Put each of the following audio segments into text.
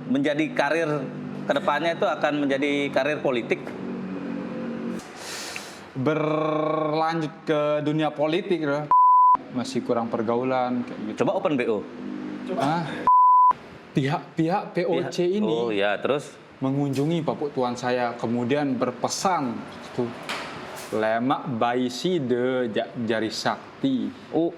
menjadi karir kedepannya itu akan menjadi karir politik? Berlanjut ke dunia politik loh. Masih kurang pergaulan kayak gitu. Coba open BO. Pihak POC ini Oh ya, terus mengunjungi Bapak Tuan saya, kemudian berpesan itu lemak bayi side jari sakti. oh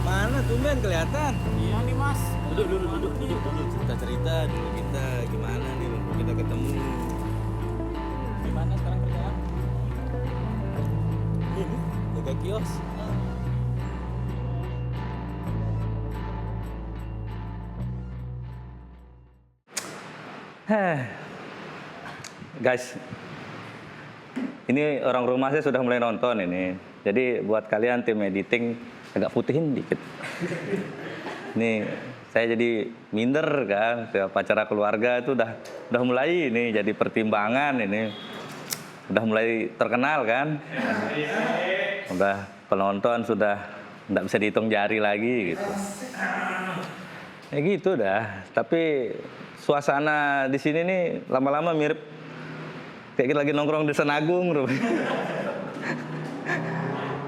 mana tumben kelihatan? Iya nih mas. Duduk. Cerita dulu kita gimana nih waktu kita ketemu. Gimana sekarang kerjaan? Ini jaga kios. Guys, ini orang rumah saya sudah mulai nonton ini. Jadi buat kalian tim editing agak putihin dikit. Nih saya jadi minder kan, acara keluarga itu udah mulai ini jadi pertimbangan ini. Udah mulai terkenal kan. Udah penonton sudah nggak bisa dihitung jari lagi gitu. Ya gitu dah. Tapi suasana di sini nih lama-lama mirip kayak kita lagi nongkrong di Senagung.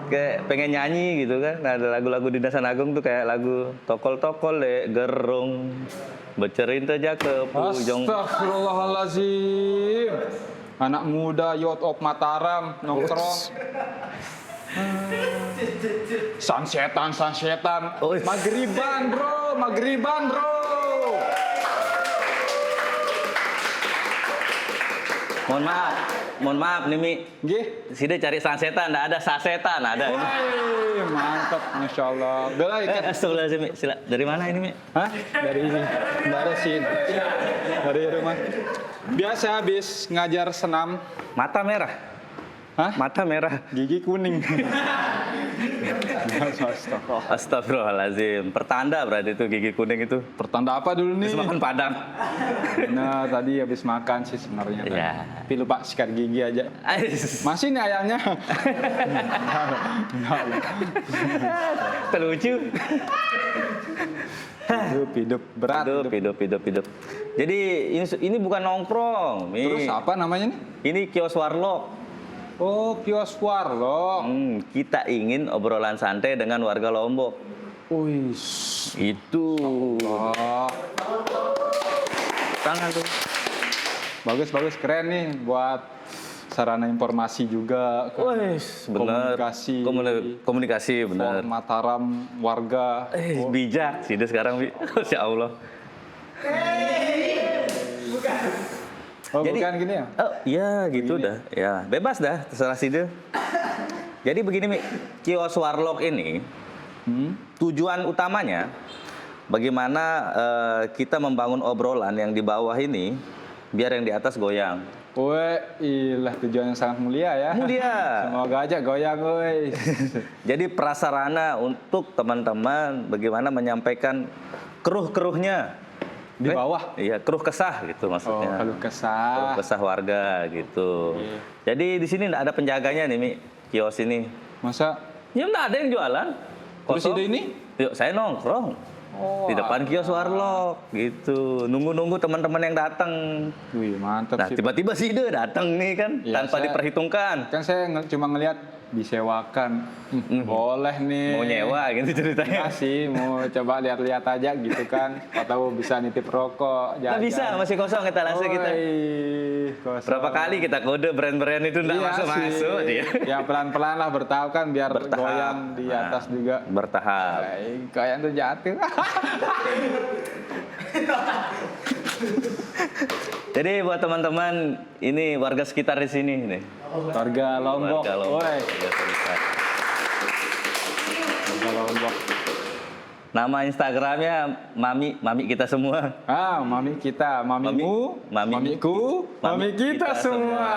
Kayak pengen nyanyi gitu kan. Nah, ada lagu-lagu di Desa Agung tuh kayak lagu tokol-tokol le gerung becerin teja ke pujong. Astagfirullahaladzim. Anak muda Yacht of Mataram nongkrong. Sang setan. Oh, Magriban bro. Mohon maaf nih Mi. Nggih. Sini cari sansetan, enggak ada sasetan, ada ini. Wih, mantap, masya Allah. Udah lah, ikat. Astagfirullahaladzim Mi. Sila. Dari mana ini Mi? Hah? Dari ini. Dari sini. Dari rumah. Biasa habis ngajar senam. Mata merah. Hah? Mata merah. Gigi kuning. Astagfirullahaladzim. Pertanda berarti itu gigi kuning itu. Pertanda apa dulu nih? Habis makan Padang. Nah, tadi habis makan sih sebenarnya. Iya. Tapi lupa sikat gigi aja. Masih nih ayamnya. Terlucu. Hidup berat. Hidup. Jadi ini bukan nongkrong. Mi. Terus apa namanya nih? Ini kios warlock. Oh, kios warlock. Kita ingin obrolan santai dengan warga Lombok. Wih. Itu. Oh. Tangan tuh. Bagus, keren nih buat sarana informasi juga. Benar. Komunikasi benar. Mataram warga. Bijak sih dia sekarang, Bi. Masya Allah. Oh, Jadi, bukan gini ya? Oh, iya gitu dah. Ya, bebas dah, terserah sih dia. Jadi begini, Mi. Kios warlock ini tujuan utamanya bagaimana kita membangun obrolan yang di bawah ini biar yang di atas goyang. Ilah tujuan yang sangat mulia ya. Mulia. Semoga aja goyang, woi. Jadi prasarana untuk teman-teman bagaimana menyampaikan keruh-keruhnya Di bawah? Iya, keruh kesah gitu maksudnya. Keluh kesah. Keruh kesah warga gitu. Jadi di sini nggak ada penjaganya nih, Mi. Kios ini. Masa? Ya nggak ada yang jualan. Terus ide ini? Yuk, saya nongkrong. Di depan kios warlock gitu. Nunggu-nunggu teman-teman yang datang. Wih, mantap Nah, sih. tiba-tiba si ide datang nih kan Ya, tanpa diperhitungkan. Kan saya cuma ngelihat disewakan. Boleh nih. Mau nyewa gitu ceritanya. Ya sih, mau coba lihat-lihat aja gitu kan. Atau bisa nitip rokok. Nggak bisa, masih kosong etalase kita. Kosong. Berapa kali kita kode brand-brand itu nggak Iya masuk-masuk sih. dia. Ya pelan-pelan lah bertahap kan biar Bertahap. goyang di atas juga. Bertahap. Goyang tuh jatuh. Jadi buat teman-teman ini warga sekitar di sini nih. Warga Lombok. Warga Lombok. Woi, Warga Serikat. warga Lombok. Nama Instagramnya Mami kita semua. Mami kita, mamimu, Mami- mamiku, mami kita semua.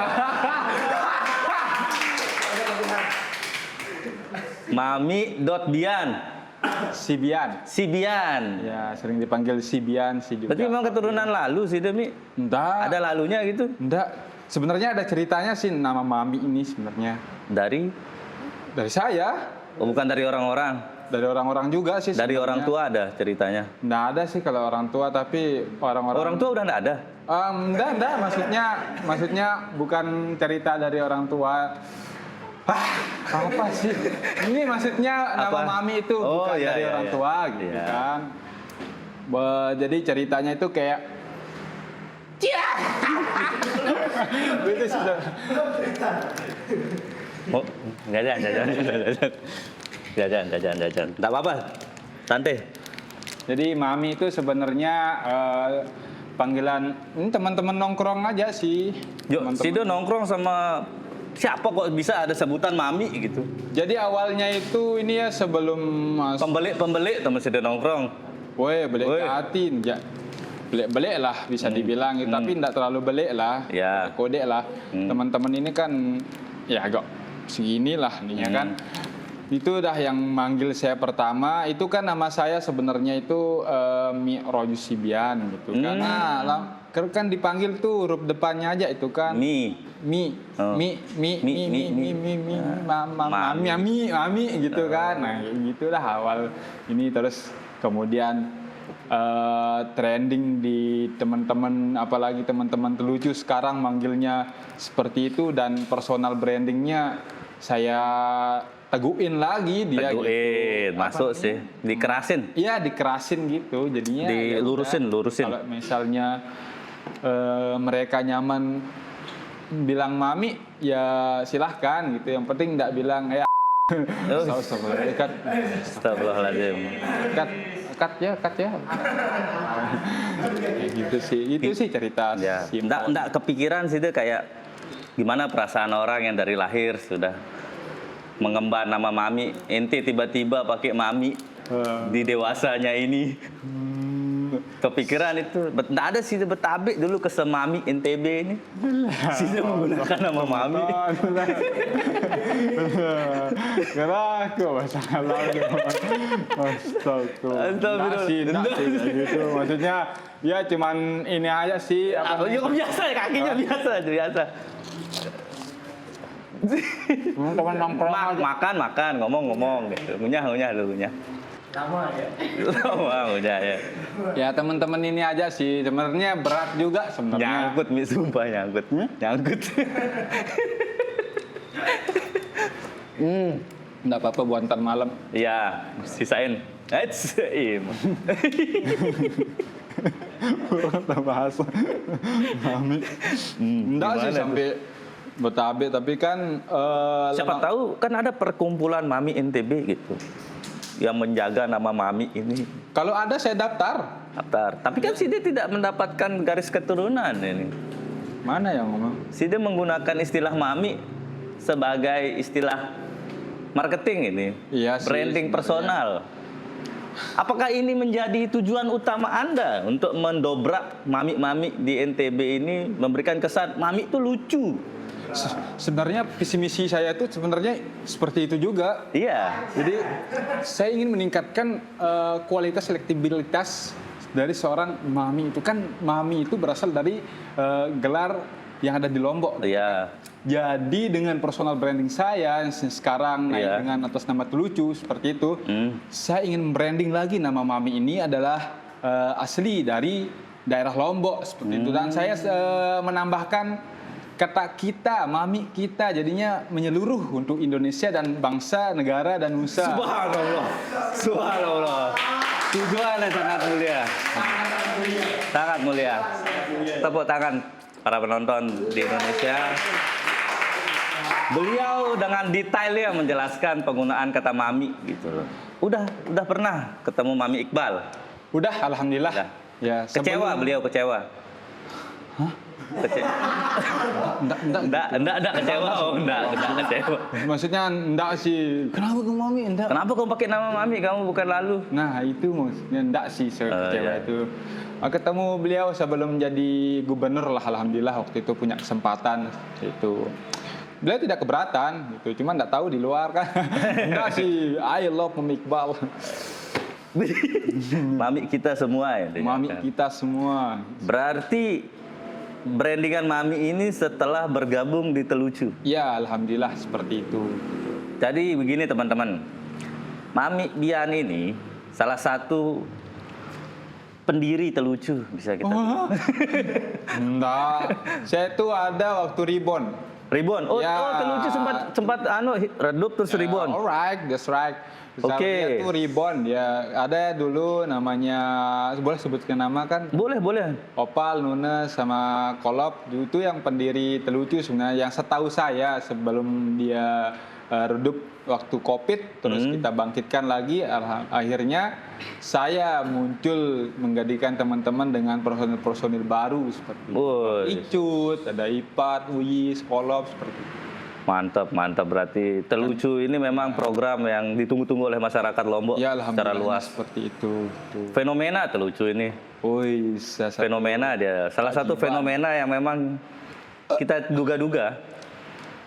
Mami.bian. Sibian. Sibian. Ya, sering dipanggil Sibian sih juga. Berarti memang keturunan lalu sih Demi. Enggak. Ada lalunya gitu. Enggak. Sebenarnya ada ceritanya sih nama Mami ini sebenarnya. Dari Dari saya, bukan dari orang-orang. dari orang-orang juga sih. Dari sebenarnya. orang tua ada ceritanya. Nggak ada sih kalau orang tua, tapi orang-orang. Orang tua udah enggak ada. Enggak. Maksudnya bukan cerita dari orang tua. Apa sih? Ini maksudnya nama Apa? Mami itu Oh, bukan iya, dari iya, orang iya. tua gitu Iya. kan. Jadi ceritanya itu kayak itu sudah. Oh, jajan. Enggak apa-apa. Santai. Jadi Mami itu sebenarnya panggilan ini teman-teman nongkrong aja sih. Yuk, Teman-teman. Sido nongkrong sama siapa kok bisa ada sebutan Mami gitu. Jadi awalnya itu ini ya sebelum Pembeli teman Sido nongkrong. woi belik Woi. katin ya. Belik lah bisa dibilang gitu, tapi enggak terlalu belik lah. Ya. Kode lah. Teman-teman ini kan ya agak segini lah ininya kan. Itu dah yang manggil saya pertama, itu kan nama saya sebenarnya itu Mi Rojus Sibian gitu kan. Kan dipanggil tuh huruf depannya aja itu kan. Mi. Oh. Mi mami gitu kan. Nah, gitulah awal ini, terus kemudian trending di teman-teman, apalagi teman-teman terlucu sekarang manggilnya seperti itu, dan personal brandingnya saya teguin lagi dia Teguin, gitu. masuk Apa sih. Dikerasin. Iya, dikerasin gitu jadinya. Dilurusin, ya udah. lurusin. Kalau misalnya mereka nyaman bilang Mami, ya silahkan gitu. Yang penting nggak bilang ya. Kat, Astagfirullahaladzim. kat ya. Kayak gitu sih. Itu sih cerita. Ya, simpel. enggak kepikiran sih itu kayak gimana perasaan orang yang dari lahir sudah mengemban nama Mami, ente tiba-tiba pakai Mami di dewasanya ini. Kepikiran itu, enggak ada sih Betabe dulu ke Semami NTB ini. Sih menggunakan nama Mami. Karena aku masalah Astagfirullah. Nasi gitu. Maksudnya ya cuman ini aja sih. Ya biasa, kakinya biasa. Teman nongkrong aja. Makan, ngomong gitu. Ngunyah dulu. Lama udah ya. Ya teman-teman ini aja sih. Sebenarnya berat juga sebenarnya. Nyangkut, Mi, sumpah nyangkut. Nyangkut. Enggak apa-apa buat ntar malam. Iya, sisain. Im. Kita bahas Mami. Enggak sih gimana sampai Betabe, tapi kan Siapa tahu kan ada perkumpulan Mami NTB gitu yang menjaga nama Mami ini. kalau ada saya daftar. Tapi kan Sidi tidak mendapatkan garis keturunan ini. Mana yang ngomong? Sidi menggunakan istilah Mami sebagai istilah marketing ini. Iya sih, Branding sebenarnya. personal. Apakah ini menjadi tujuan utama Anda untuk mendobrak Mami-Mami di NTB ini, memberikan kesan Mami itu lucu? Sebenarnya visi misi saya itu sebenarnya seperti itu juga. Iya. Jadi saya ingin meningkatkan kualitas selektibilitas dari seorang Mami itu. Kan Mami itu berasal dari gelar yang ada di Lombok. Iya. Jadi dengan personal branding saya yang sekarang naik Iya. dengan atas nama Telucu seperti itu, saya ingin branding lagi nama Mami ini adalah asli dari daerah Lombok seperti itu. Dan saya menambahkan kata kita, Mami kita, jadinya menyeluruh untuk Indonesia dan bangsa, negara dan nusa. Subhanallah. Tujuannya sangat mulia. Sangat mulia. Tepuk tangan para penonton di Indonesia. Beliau dengan detailnya menjelaskan penggunaan kata Mami gitu loh. Udah pernah ketemu Mami Iqbal? Udah, alhamdulillah. Udah. Ya, Kecewa, beliau kecewa. Enggak kecewa. Oh, enggak kecewa. Maksudnya enggak sih. Kenapa ke mami? Enggak. Kenapa kamu pakai nama mami? Kamu bukan lalu. Nah itu maksudnya enggak sih saya kecewa iya. itu. Ketemu beliau sebelum jadi gubernur lah, alhamdulillah waktu itu punya kesempatan itu. Beliau tidak keberatan gitu, cuma enggak tahu di luar kan. Enggak sih, I love Mami Iqbal. Mami kita semua ya. Mami kita semua. Berarti brandingan mami ini setelah bergabung di Telucu. Ya alhamdulillah seperti itu. Jadi begini teman-teman, Mami Dian ini salah satu pendiri Telucu bisa kita. Enggak, saya tuh ada waktu Ribon. Ribon. Oh, Ya. Telucu sempat redup terus Ribon. Alright, that's right. Oke. Dia tuh Ribon, ya ada dulu namanya, boleh sebutkan nama kan? Boleh. Opal, Nunes, sama Kolop itu yang pendiri Telucu sebenarnya. Yang setahu saya sebelum dia redup waktu Covid, terus kita bangkitkan lagi. Akhirnya saya muncul menggantikan teman-teman dengan personil-personil baru seperti Woi. Icut, ada Ipat, Uyis, Kolop seperti itu. Mantap. Berarti Telucu ini memang program yang ditunggu-tunggu oleh masyarakat Lombok Ya secara alhamdulillah luas. seperti itu. Fenomena Telucu ini. Woi, Fenomena dia. Salah satu fenomena yang memang kita duga-duga.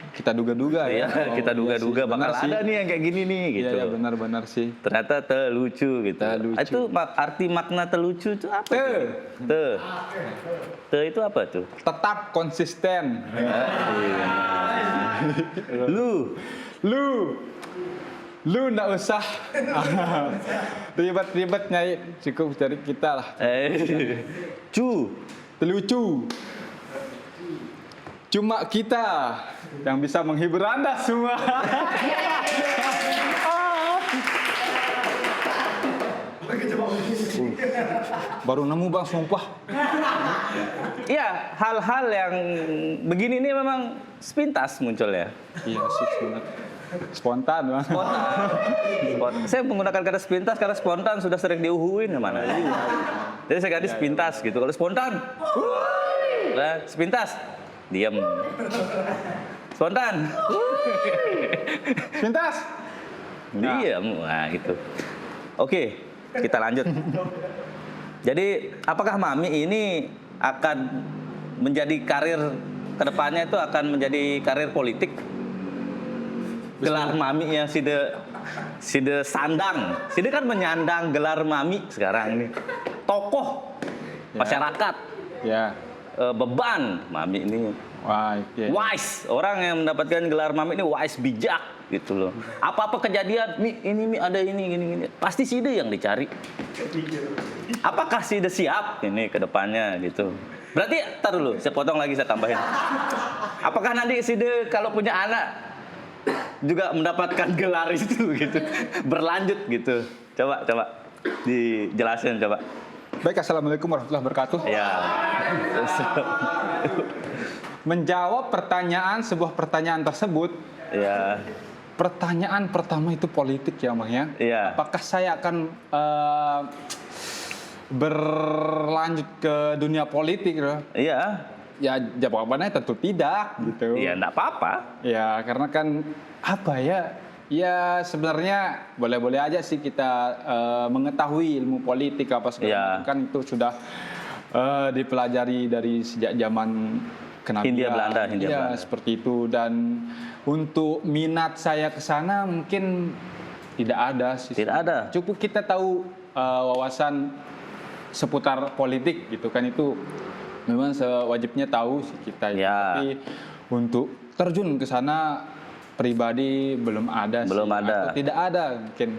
Kita duga-duga ya. Iya, kita duga-duga sih, bakal benar sih. ada nih yang kayak gini nih gitu. Iya, benar-benar sih. Ternyata Telucu gitu. Telucu. Itu arti makna Telucu itu apa? Te itu apa tuh? Tetap konsisten. Lu nggak usah ribet-ribet nyari, cukup dari kita lah. Cu. Telucu. Cuma kita yang bisa menghibur Anda semua. Baru nemu bang, sumpah. Iya, hal-hal yang begini ini memang sepintas muncul ya. Iya sih sebenarnya. Spontan bang. Saya menggunakan kata sepintas karena spontan sudah sering diuhuin kemana. Jadi saya ganti sepintas gitu. Kalau spontan, nah, sepintas, diam. Spontan, Pintas. diam. Nah gitu. Oke, kita lanjut. Jadi, apakah Mami ini akan menjadi karir kedepannya itu akan menjadi karir politik? Gelar Mami yang Side sandang. Side kan menyandang gelar Mami sekarang ini. Tokoh masyarakat. Ya. Beban Mami ini. Wah, iya. Wise. Orang yang mendapatkan gelar Mami ini wise, bijak gitu loh. Apa-apa kejadian, Mi ada ini gini. Pasti Side yang dicari. Apakah Side siap ini ke depannya gitu? Berarti tar dulu, saya potong lagi, saya tambahin. Apakah nanti Side kalau punya anak juga mendapatkan gelar itu gitu, berlanjut gitu? Coba dijelasin coba. Baik, assalamualaikum warahmatullahi wabarakatuh. Ya. Menjawab sebuah pertanyaan tersebut. Ya. Pertanyaan pertama itu politik ya, Bang ya. Iya. Apakah saya akan berlanjut ke dunia politik? Iya. Ya jawabannya tentu tidak gitu. Iya, enggak apa-apa. Ya karena kan apa ya? Ya sebenarnya boleh-boleh aja sih kita mengetahui ilmu politik apa segala Ya. macam, kan itu sudah dipelajari dari sejak zaman kenabian. Hindia Belanda. Seperti itu. Dan untuk minat saya ke sana mungkin tidak ada sih. Tidak ada. Cukup kita tahu wawasan seputar politik gitu kan, itu memang sewajibnya tahu sih kita. Ya. Tapi untuk terjun ke sana pribadi belum ada Belum sih. ada. Atau tidak ada mungkin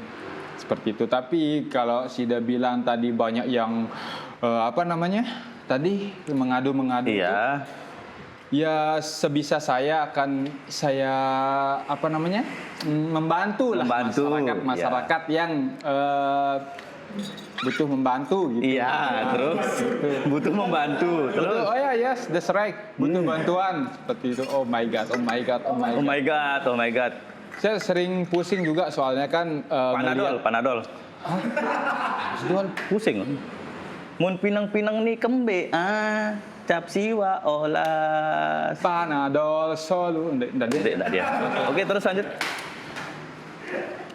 seperti itu. Tapi kalau Sida bilang tadi banyak yang tadi mengadu Iya. ya sebisa saya akan membantu lah Membantu, masyarakat yang butuh membantu gitu. Iya, terus butuh membantu. Terus Oh ya, yes, that's right. Butuh bantuan seperti itu. Oh my god. oh my god. Saya sering pusing juga soalnya kan Panadol. Jual Pusing. Mun pinang-pinang nih kembe. cap siwa olas. Panadol solu. Tidak dia. Oke, terus lanjut.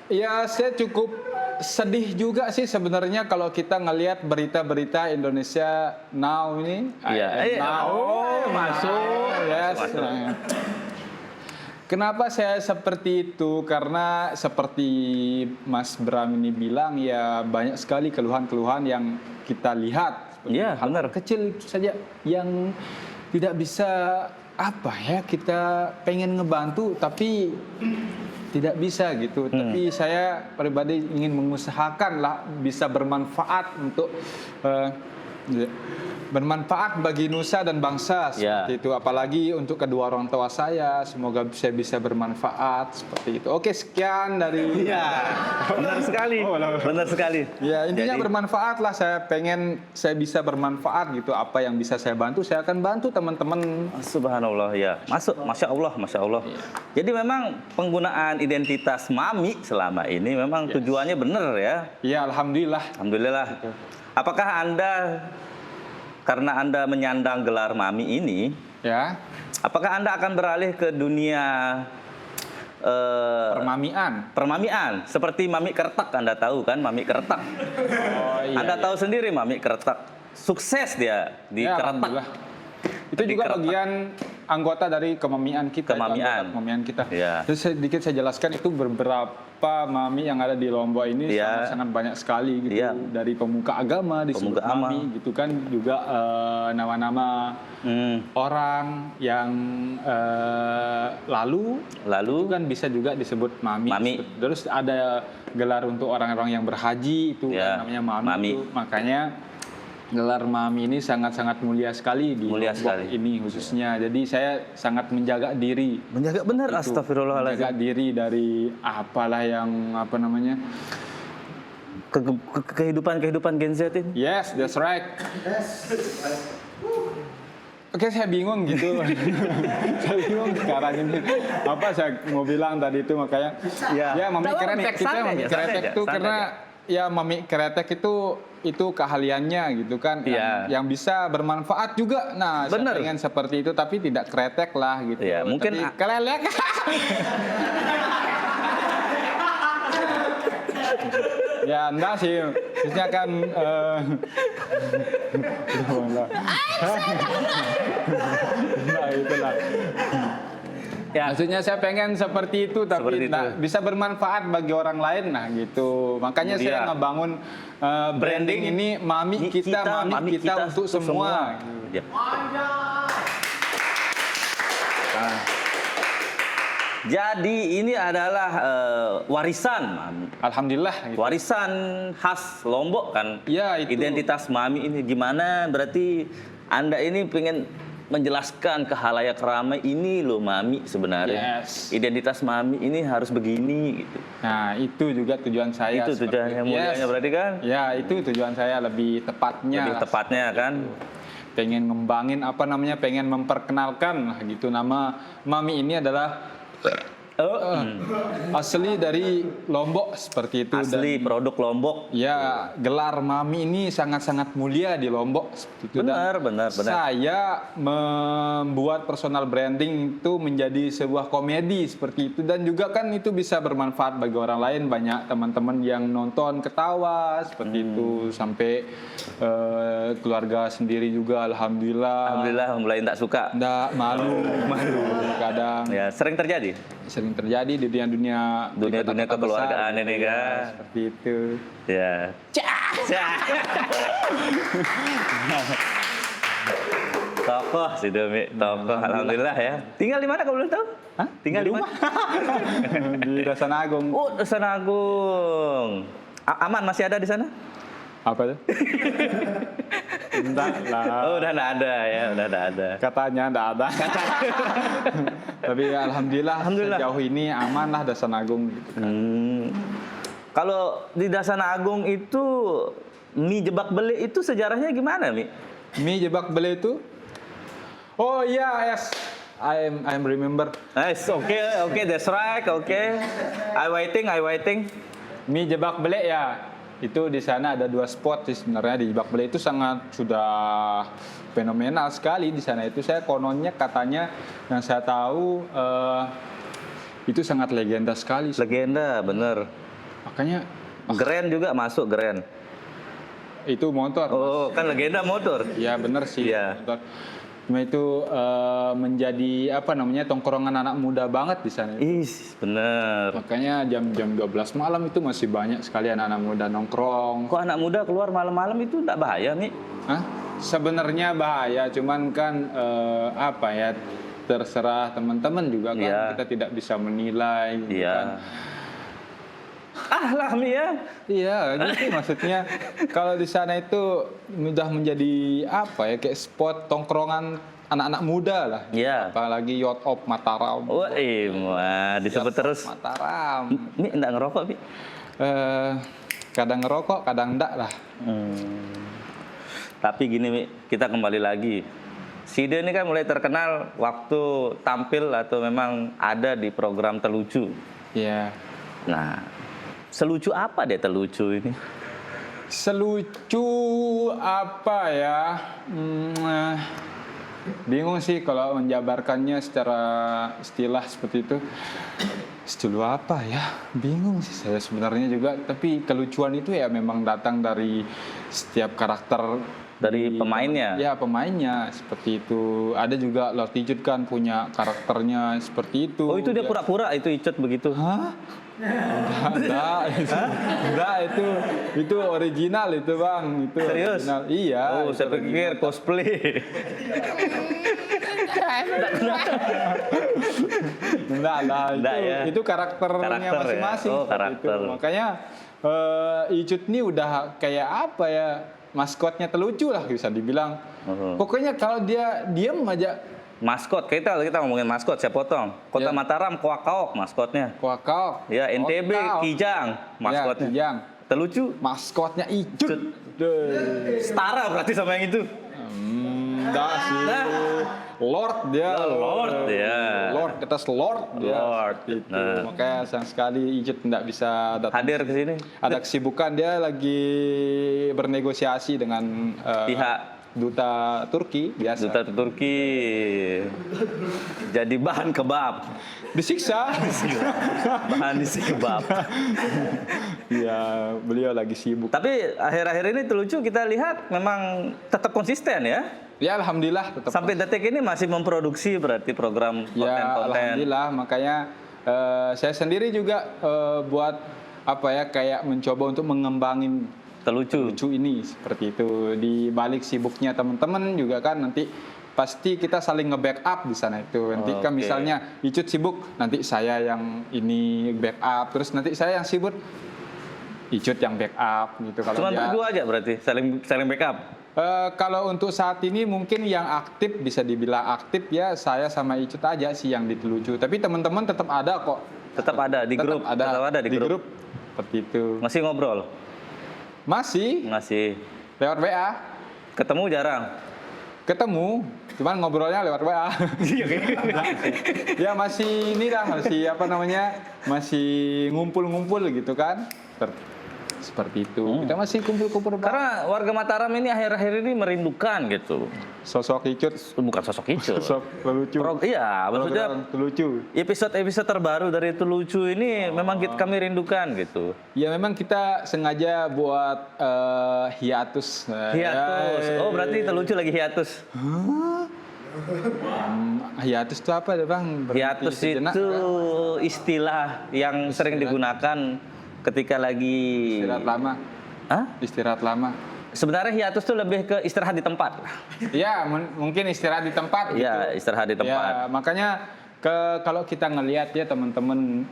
Ya, saya cukup sedih juga sih sebenarnya kalau kita ngelihat berita-berita Indonesia Now ini. Iya. Masuk. Yes. Masuk. Nah. Kenapa saya seperti itu? Karena seperti Mas Bram ini bilang, ya banyak sekali keluhan-keluhan yang kita lihat. Iya, Hal benar. kecil itu saja yang tidak bisa kita pengen ngebantu tapi tidak bisa gitu. Tapi saya pribadi ingin mengusahakan lah bisa bermanfaat untuk bermanfaat bagi nusa dan bangsa seperti itu. Apalagi untuk kedua orang tua saya, semoga saya bisa bermanfaat seperti itu. Oke, sekian dari. Iya, benar sekali. Benar sekali. Ya, intinya Jadi, bermanfaat lah. Saya bisa bermanfaat gitu. Apa yang bisa saya bantu, saya akan bantu teman-teman. Subhanallah ya. Masuk, masya Allah. Jadi memang penggunaan identitas mami selama ini memang tujuannya benar ya. Ya, alhamdulillah. Alhamdulillah. Apakah Anda, karena Anda menyandang gelar mami ini, Ya, apakah Anda akan beralih ke dunia permamian seperti Mami Kertak? Anda tahu kan Mami Kertak? Anda tahu sendiri Mami Kertak sukses dia di Ya, Kertak. alhamdulillah. Itu Di juga Kertak. bagian anggota dari kemamian kita. Kemamian. Kita. Ya. Terus sedikit saya jelaskan itu beberapa mami yang ada di Lombok ini Ya. sangat banyak sekali gitu. Ya. Dari pemuka agama disebut Pemuka agama. mami gitu kan, juga nama-nama orang yang lalu itu kan bisa juga disebut mami. Mami. Terus ada gelar untuk orang-orang yang berhaji itu Ya, kan namanya mami. mami. Itu. Makanya gelar mami ini sangat-sangat mulia sekali di Mulia Lombok sekali. ini khususnya. Jadi saya sangat menjaga diri. Menjaga benar, Itu, menjaga astagfirullahaladzim. diri dari apalah yang Kehidupan Gen Z ini. Yes, that's right. Oke, saya bingung gitu. Saya bingung sekarang ini. Apa saya mau bilang tadi itu, makanya ya mami Nggak kretek apa-apa, itu santai mami aja, kretek santai itu aja, karena santai ya mami kretek itu keahliannya gitu kan, Iya. yang bisa bermanfaat juga. Nah, Bener. saya pengen seperti itu tapi tidak kretek lah gitu. Iya, mungkin Tapi kelelek. Ya enggak sih, maksudnya kan nah itulah. Ya. Maksudnya saya pengen seperti itu tapi Seperti itu. bisa bermanfaat bagi orang lain, nah gitu. Makanya saya Iya. ngebangun branding ini mami kita untuk semua. Ya. Nah. Jadi ini adalah warisan mami. Alhamdulillah gitu. Warisan khas Lombok kan. Ya, itu. Identitas mami ini gimana? Berarti Anda ini pengen menjelaskan ke halayak ramai ini loh mami sebenarnya. Yes. Identitas mami ini harus begini gitu. Nah, itu juga tujuan saya. Itu seperti tujuannya itu. mulianya Yes. berarti kan? Ya, itu tujuan saya lebih tepatnya. Lebih lah. tepatnya kan. Pengen ngembangin pengen memperkenalkan lah gitu, nama mami ini adalah asli dari Lombok seperti itu. Asli produk Lombok. Ya, gelar mami ini sangat-sangat mulia di Lombok seperti itu. Benar. Saya membuat personal branding itu menjadi sebuah komedi seperti itu, dan juga kan itu bisa bermanfaat bagi orang lain. Banyak teman-teman yang nonton ketawa seperti itu, sampai keluarga sendiri juga alhamdulillah. Alhamdulillah tak suka. Nggak malu kadang. Ya, sering terjadi. Sering terjadi di dunia Dunia kekeluargaan besar, ini gitu ya, kan. seperti itu. Ya. Tokoh sih Domi, tokoh alhamdulillah ya. Tinggal di mana kalau boleh tahu? Hah? Tinggal di mana? Di Dasanagung. Oh, Dasanagung. Aman masih ada di sana? Apa tuh? Enggak lah. Oh, udah enggak ada ya, udah enggak ada. Katanya enggak ada. Tapi ya, alhamdulillah, sejauh ini aman lah Dasanagung gitu. Kalau di Dasanagung itu mie jebak beli itu sejarahnya gimana, Mi? Mie jebak beli itu? Oh iya, yes. I'm remember. Nice, okay, that's right, okay. I waiting. Mie jebak beli ya. Itu di sana ada 2 spot sih sebenarnya di Jebak Bele itu sangat sudah fenomenal sekali di sana itu. Saya kononnya katanya yang saya tahu itu sangat legenda sekali. Legenda, bener. Makanya Grand juga masuk Grand. itu motor. Oh, kan legenda motor. Ya benar sih. Iya. Motor. Cuma itu menjadi apa namanya tongkrongan anak muda banget di sana. Bener. Makanya jam-jam 12 malam itu masih banyak sekali anak-anak muda nongkrong. Kok anak muda keluar malam-malam itu enggak bahaya, Mi? Hah? Sebenarnya bahaya, cuman kan apa ya terserah teman-teman juga kan Iya. kita tidak bisa menilai. Gitu kan. Iya. Ah lah, Mi ya. Iya, gitu maksudnya kalau di sana itu mudah menjadi apa ya kayak spot tongkrongan anak-anak muda lah. Iya. Apalagi Yacht of Mataram. Wah, disebut Yacht of terus. Mataram. Mi enggak ngerokok, Mi? Kadang ngerokok, kadang enggak lah. Tapi gini, Mi, kita kembali lagi. Side ini kan mulai terkenal waktu tampil atau memang ada di program Telucu. Iya. Nah, selucu apa deh Telucu ini? Selucu apa ya? Bingung sih kalau menjabarkannya secara istilah seperti itu. Selucu apa ya? Bingung sih saya sebenarnya juga. Tapi kelucuan itu ya memang datang dari setiap karakter Dari pemainnya? Ya pemainnya seperti itu. Ada juga Lord Icut kan punya karakternya seperti itu. Oh, itu dia pura-pura itu Icut begitu. Hah? Enggak, itu original itu bang, itu Serius? original. Iya. Oh, itu saya pikir original. cosplay. Enggak lah, Enggak ya? itu karakternya Karakter ya? masing-masing. Oh, seperti karakter. itu. Makanya Icut ini udah kayak apa ya, maskotnya Telucu lah bisa dibilang. Oh. Pokoknya kalau dia diam aja, Maskot, kita ngomongin maskot, saya potong. Kota Ya. Mataram, Koakaok maskotnya. kuakau. Ya, NTB, Kijang maskotnya. Ya, Kijang. Telucu, Maskotnya Icut. Deh. setara berarti sama yang itu. Enggak sih. Lord dia. Lord dia. Lord, kita Lord dia. Lord. Itu. Nah. Makanya sayang sekali Icut tidak bisa datang. Hadir ke sini. Ada kesibukan, dia lagi bernegosiasi dengan Pihak duta Turki biasa. Duta Turki. Jadi bahan kebab. Disiksa. Bahan isi kebab. Iya, beliau lagi sibuk. Tapi akhir-akhir ini Telucu kita lihat memang tetap konsisten ya. Ya alhamdulillah tetap. Sampai detik ini masih memproduksi berarti program Ya konten-konten. alhamdulillah, makanya saya sendiri juga buat apa ya kayak mencoba untuk mengembangin Telucu. lucu ini seperti itu. Di balik sibuknya teman-teman juga kan nanti pasti kita saling nge-backup di sana itu. Nanti kan Oke. misalnya Icut sibuk, nanti saya yang ini backup, terus nanti saya yang sibuk, Icut yang backup gitu. Kalau Cuma dia berdua aja berarti saling backup. kalau untuk saat ini mungkin yang aktif bisa dibilang aktif ya saya sama Icut aja sih yang di Telucu. Tapi teman-teman tetap ada kok. Tetap ada di Tetap grup. Tetap ada di grup. Seperti itu. Masih ngobrol. Masih Masih. lewat WA. Ketemu jarang. Ketemu, cuman ngobrolnya lewat WA. Ya masih inilah, masih apa namanya, masih ngumpul-ngumpul gitu kan. Seperti itu. Kita masih kumpul-kumpul. Karena warga Mataram ini akhir-akhir ini merindukan gitu. Sosok Icut, Bukan sosok Icut. sosok Telucu. Iya, maksudnya Program Telucu. episode-episode terbaru dari Telucu ini memang kami rindukan gitu. Ya memang kita sengaja buat hiatus. Hiatus. Oh, berarti Telucu lagi hiatus. Hiatus itu apa ya bang? Berhenti Hiatus sejenak, itu kan? istilah yang sering digunakan ketika lagi Istirahat lama. Hah? Istirahat lama. Sebenarnya hiatus itu lebih ke istirahat di tempat. Ya mungkin istirahat di tempat. Iya, gitu. istirahat di tempat. Ya, makanya kalau kita ngelihat ya teman-teman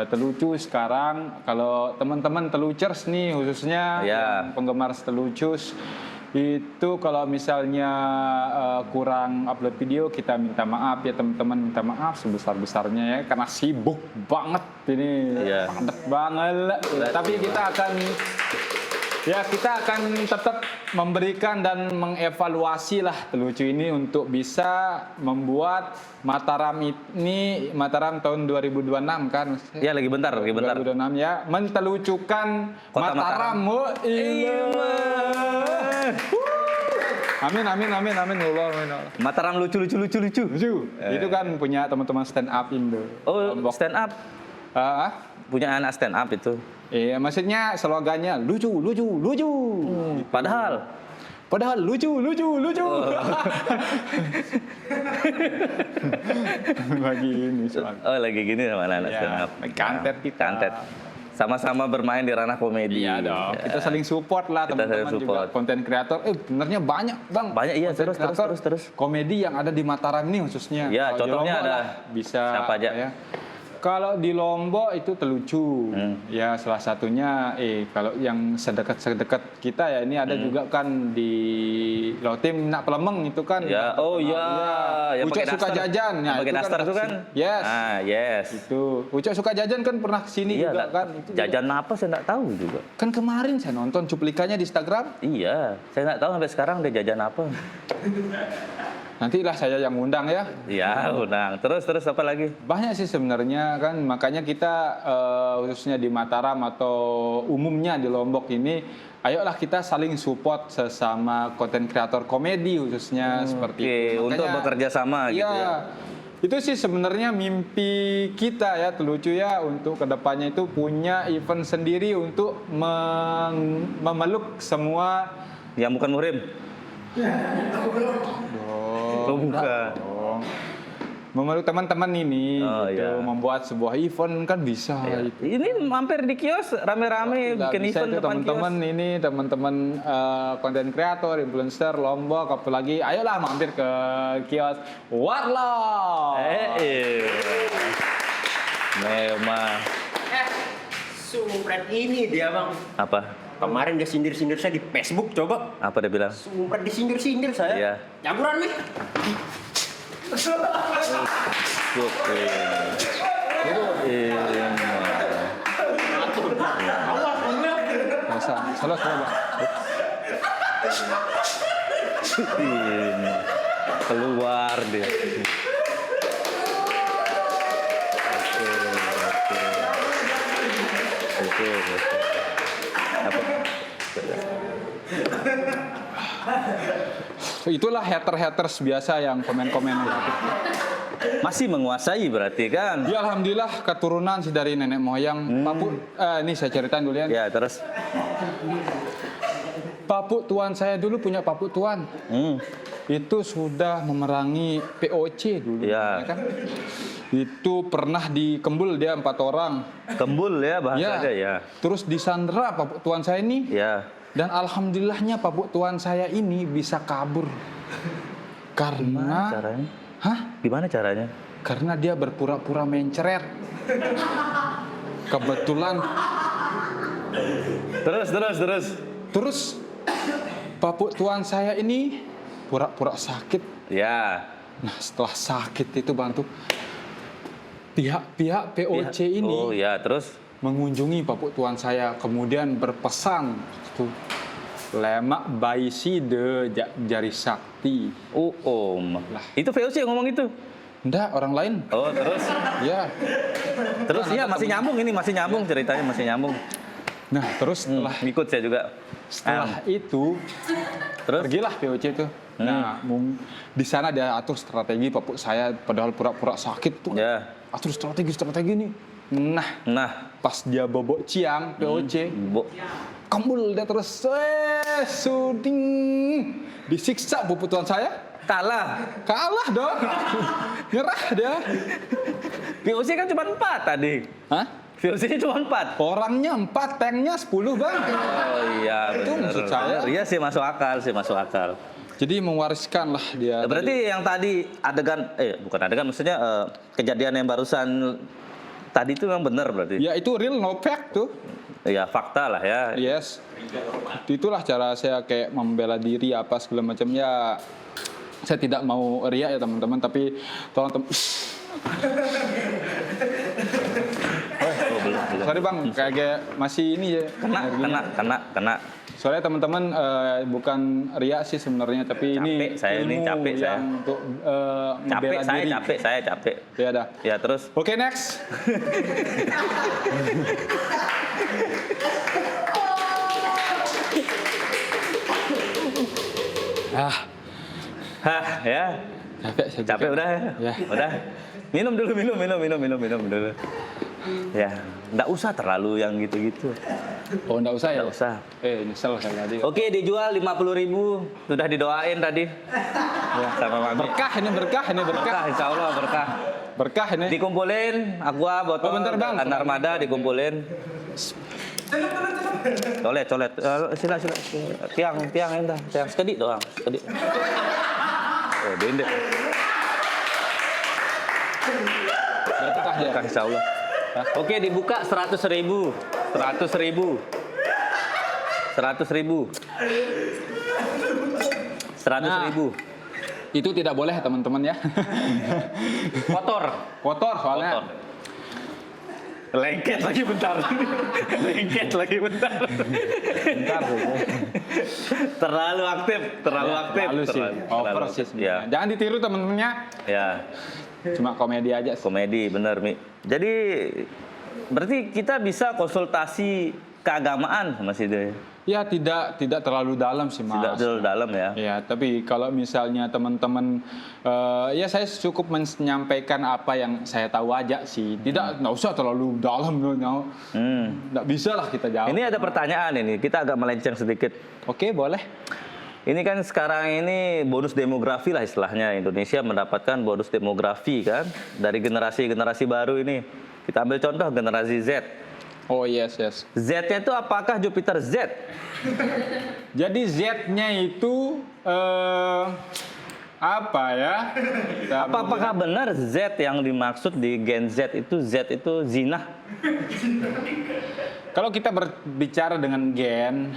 Telucu sekarang, kalau teman-teman Telucers nih khususnya Ya. yang penggemar Telucus itu kalau misalnya kurang upload video kita minta maaf ya teman-teman, minta maaf sebesar-besarnya ya karena sibuk banget ini, Iya. padat banget. Tapi kita akan Ya, kita akan tetap memberikan dan mengevaluasi lah Telucu ini untuk bisa membuat Mataram ini, Mataram tahun 2026 kan? Ya lagi bentar. 2026 ya, mentelucukan Kota Mataram. Oh, iya. Amin. Allah, amin. Mataram lucu. Lucu. Itu kan punya teman-teman stand up Indo. Oh, Lombok. stand up. Punya anak stand up itu. Iya, maksudnya slogannya lucu. Padahal lucu. Lagi ini soal. lagi gini sama anak Ya, stand up. kantet kita. Kantet. Sama-sama bermain di ranah komedi. Iya dong. Ya. Kita saling support lah Kita saling teman-teman juga support. konten kreator. Benernya banyak bang. Banyak, iya. Content Terus. creator Komedi yang ada di Mataram ini khususnya. Iya, Kalau di contohnya Lombok ada lah, bisa. siapa aja? Ya. Kalau di Lombok itu Telucu, ya salah satunya. Kalau yang sedekat kita ya ini ada juga kan di Lotim Nak Pelemeng itu kan. Ya, oh iya. Yang Ucok pakai suka daster. jajan. Yang pakai daster itu kan? Yes. Ah, yes. Itu Ucok suka jajan kan pernah kesini Iya, juga kan. Itu juga. jajan apa saya nggak tahu juga. Kan kemarin saya nonton cuplikannya di Instagram. Iya, saya nggak tahu sampai sekarang dia jajan apa. Nantilah saya yang undang ya. Iya, undang. Terus apa lagi? Banyak sih sebenarnya kan, makanya kita khususnya di Mataram atau umumnya di Lombok ini, ayolah kita saling support sesama konten kreator komedi khususnya seperti itu. Untuk bekerja sama gitu ya. Itu sih sebenarnya mimpi kita ya Telucu ya, untuk kedepannya itu punya event sendiri untuk memeluk semua. Yang bukan muhrim. Oh, bukan. Dong. Memeluk teman-teman ini Oh, gitu, iya. membuat sebuah event kan bisa itu. Ini mampir di kios rame-rame Nggak bikin bisa event itu depan teman-teman kios. ini teman-teman konten kreator, influencer Lombok, apalagi ayolah mampir ke kios Warlock. Memang Sumpret ini dia bang. apa? Kemarin dia sindir-sindir saya di Facebook, coba. Apa dia bilang? Sumpret disindir-sindir saya. Iya. Jagoran nih. Salah Bang. Ini keluar dia. Oke. Apa? Itulah haters biasa yang komen-komen gitu. Masih menguasai berarti kan? Ya alhamdulillah keturunan sih dari nenek moyang. Papu, ini saya ceritain dulu ya. Ya terus. Papu tuan saya dulu punya papu tuan. Itu sudah memerangi POC dulu. Ya. Ya kan? Itu pernah dikembul dia 4 orang. Kembul ya bahasanya ya. Terus disandera papu tuan saya ini. Ya. Dan alhamdulillahnya papu tuan saya ini bisa kabur. Karena Caranya? Hah? Gimana caranya? Karena dia berpura-pura mencret. Kebetulan terus papu tuan saya ini pura-pura sakit. Ya. Nah, setelah sakit itu bantu pihak POC ini Oh ya, terus mengunjungi papu tuan saya, kemudian berpesan itu lemak baisi de jari sakti. Om. Itu VOC yang ngomong itu. Enggak, orang lain. Oh, terus Ya. terus iya masih nyambung ini, masih nyambung ceritanya, masih nyambung. Nah, terus Ikut saya juga. setelah itu Terus pergilah POC itu. Nah, di sana dia atur strategi papu saya padahal pura-pura sakit tuh. ya. Atur strategi nih. Nah, Pas dia bobok ciang POC, kembul dia terus suding disiksa puputuan saya. Kalah dong. Nyerah dia. VOC kan cuma 4 tadi. Hah? VOC-nya cuma 4. Orangnya 4, tanknya 10 bang. Oh iya, Itu bener. maksud saya. Iya sih masuk akal. Jadi mewariskan lah dia. Berarti yang tadi adegan, bukan adegan, maksudnya kejadian yang barusan tadi itu memang benar berarti. Ya itu real no fact tuh. Ya fakta lah ya. Yes. Itulah cara saya kayak membela diri apa segala macam ya. Saya tidak mau riak ya teman-teman, tapi tolong Oh, belum. sorry bang, kayak masih ini ya. Kena. Soalnya teman-teman bukan ria sih sebenarnya, tapi ini Capek saya ini, ilmu capek saya. yang untuk Capek, membela saya diri. capek, saya capek. Ya dah. Ya terus. Oke, next. Hah, ya. Capek saya Capek juga. udah ya? Ya. Udah. Minum dulu, minum dulu. Ya, enggak usah terlalu yang gitu-gitu. Oh, enggak usah ya? Enggak usah. Nyesel saya tadi. Oke, dijual 50.000. Sudah didoain tadi. Ya. Sama Mami. Berkah ini, berkah. Berkah, insya Allah berkah. Berkah ini. Dikumpulin, aqua, botol, Oh, bentar, Bang. dan armada dikumpulin. Colet. Sila. Tiang endah. Tiang sekedik doang, sekedik. Oh, dendek. Berkah ya. Berkah, insya Allah. Oke, dibuka 100.000. 100.000. 100.000. Itu tidak boleh teman-teman ya. Kotor. Kotor soalnya. Kotor. Lengket lagi bentar. Bentar tuh. Terlalu aktif. Terlalu sih. Over sih. Ya. Jangan ditiru teman-temannya. Ya. Cuma komedi aja. Komedi, bener Mi. Jadi berarti kita bisa konsultasi keagamaan sama si dia. Ya tidak terlalu dalam sih Mas. Tidak terlalu dalam ya. Ya, tapi kalau misalnya teman-teman, ya saya cukup menyampaikan apa yang saya tahu aja sih. Nggak usah terlalu dalam, nggak bisa lah kita jawab. Ini ada pertanyaan ini, kita agak melenceng sedikit. Oke, boleh. Ini kan sekarang ini bonus demografi lah istilahnya. Indonesia mendapatkan bonus demografi kan dari generasi baru ini. Kita ambil contoh generasi Z. Oh yes. Z-nya itu apakah Jupiter Z? Jadi Z-nya itu apa ya? Apakah benar Z yang dimaksud di Gen Z itu zina? Kalau kita berbicara dengan gen,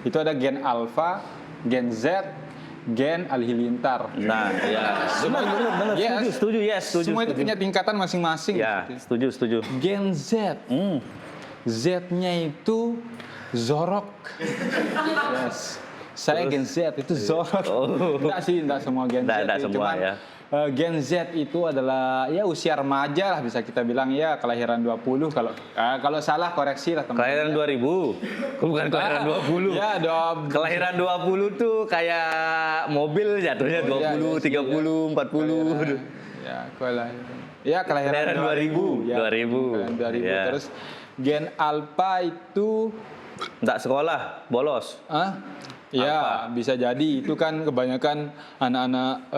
itu ada gen alpha, gen Z, gen halilintar. Nah, ya. Benar. Yes. Setuju. Semua itu punya tingkatan masing-masing. Ya, setuju. Gen Z, Z-nya itu Zorok. Yes. Saya Gen Z itu Zorok. Enggak semua Gen Z. Enggak semua ya. Gen Z itu adalah ya usia remaja lah bisa kita bilang ya, kelahiran 20 kalau salah koreksi lah teman-teman. Kelahiran 2000, bukan kelahiran 20. Ya, Kelahiran 20 tuh kayak mobil jatuhnya 20, 30, 40. Ya, kelahiran 2000. Ya, 2000. Kelahiran 2000. Ya. Terus gen alpha itu Enggak sekolah, bolos. ya, bisa jadi itu kan kebanyakan anak-anak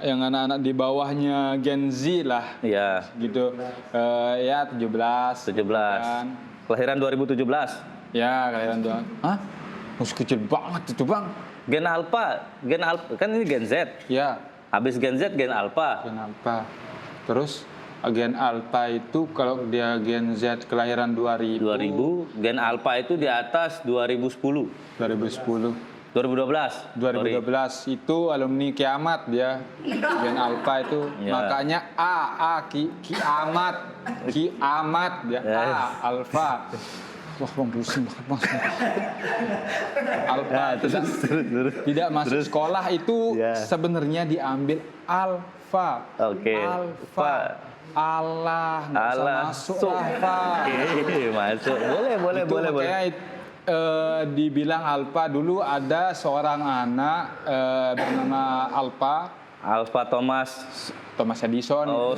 yang anak-anak di bawahnya Gen Z lah. Iya, Gitu. Ya 17. 17. Kan. Kelahiran 2017. Ya, kelahiran doang. Masih kecil banget itu, Bang. Gen alpha kan ini Gen Z. Ya, Habis Gen Z Gen alpha. gen alpha. Terus gen alpha itu kalau dia Gen Z kelahiran 2000. 2000, Gen alpha itu di atas 2010. 2010. 2012. 2012 itu alumni kiamat dia. Gen alpha itu. Ya. Makanya kiamat dia. Yes. Alpha. Wah, Bang, pusing banget, Mas. Alpha Ya, terus. tidak masuk sekolah itu Ya. sebenarnya diambil alpha. Oke. Alpha. Allah, nggak usah masuk alpha. Oke, masuk. Boleh. Itu makanya dibilang alpha. Dulu ada seorang anak bernama Alpha Thomas. Thomas Edison. Oh,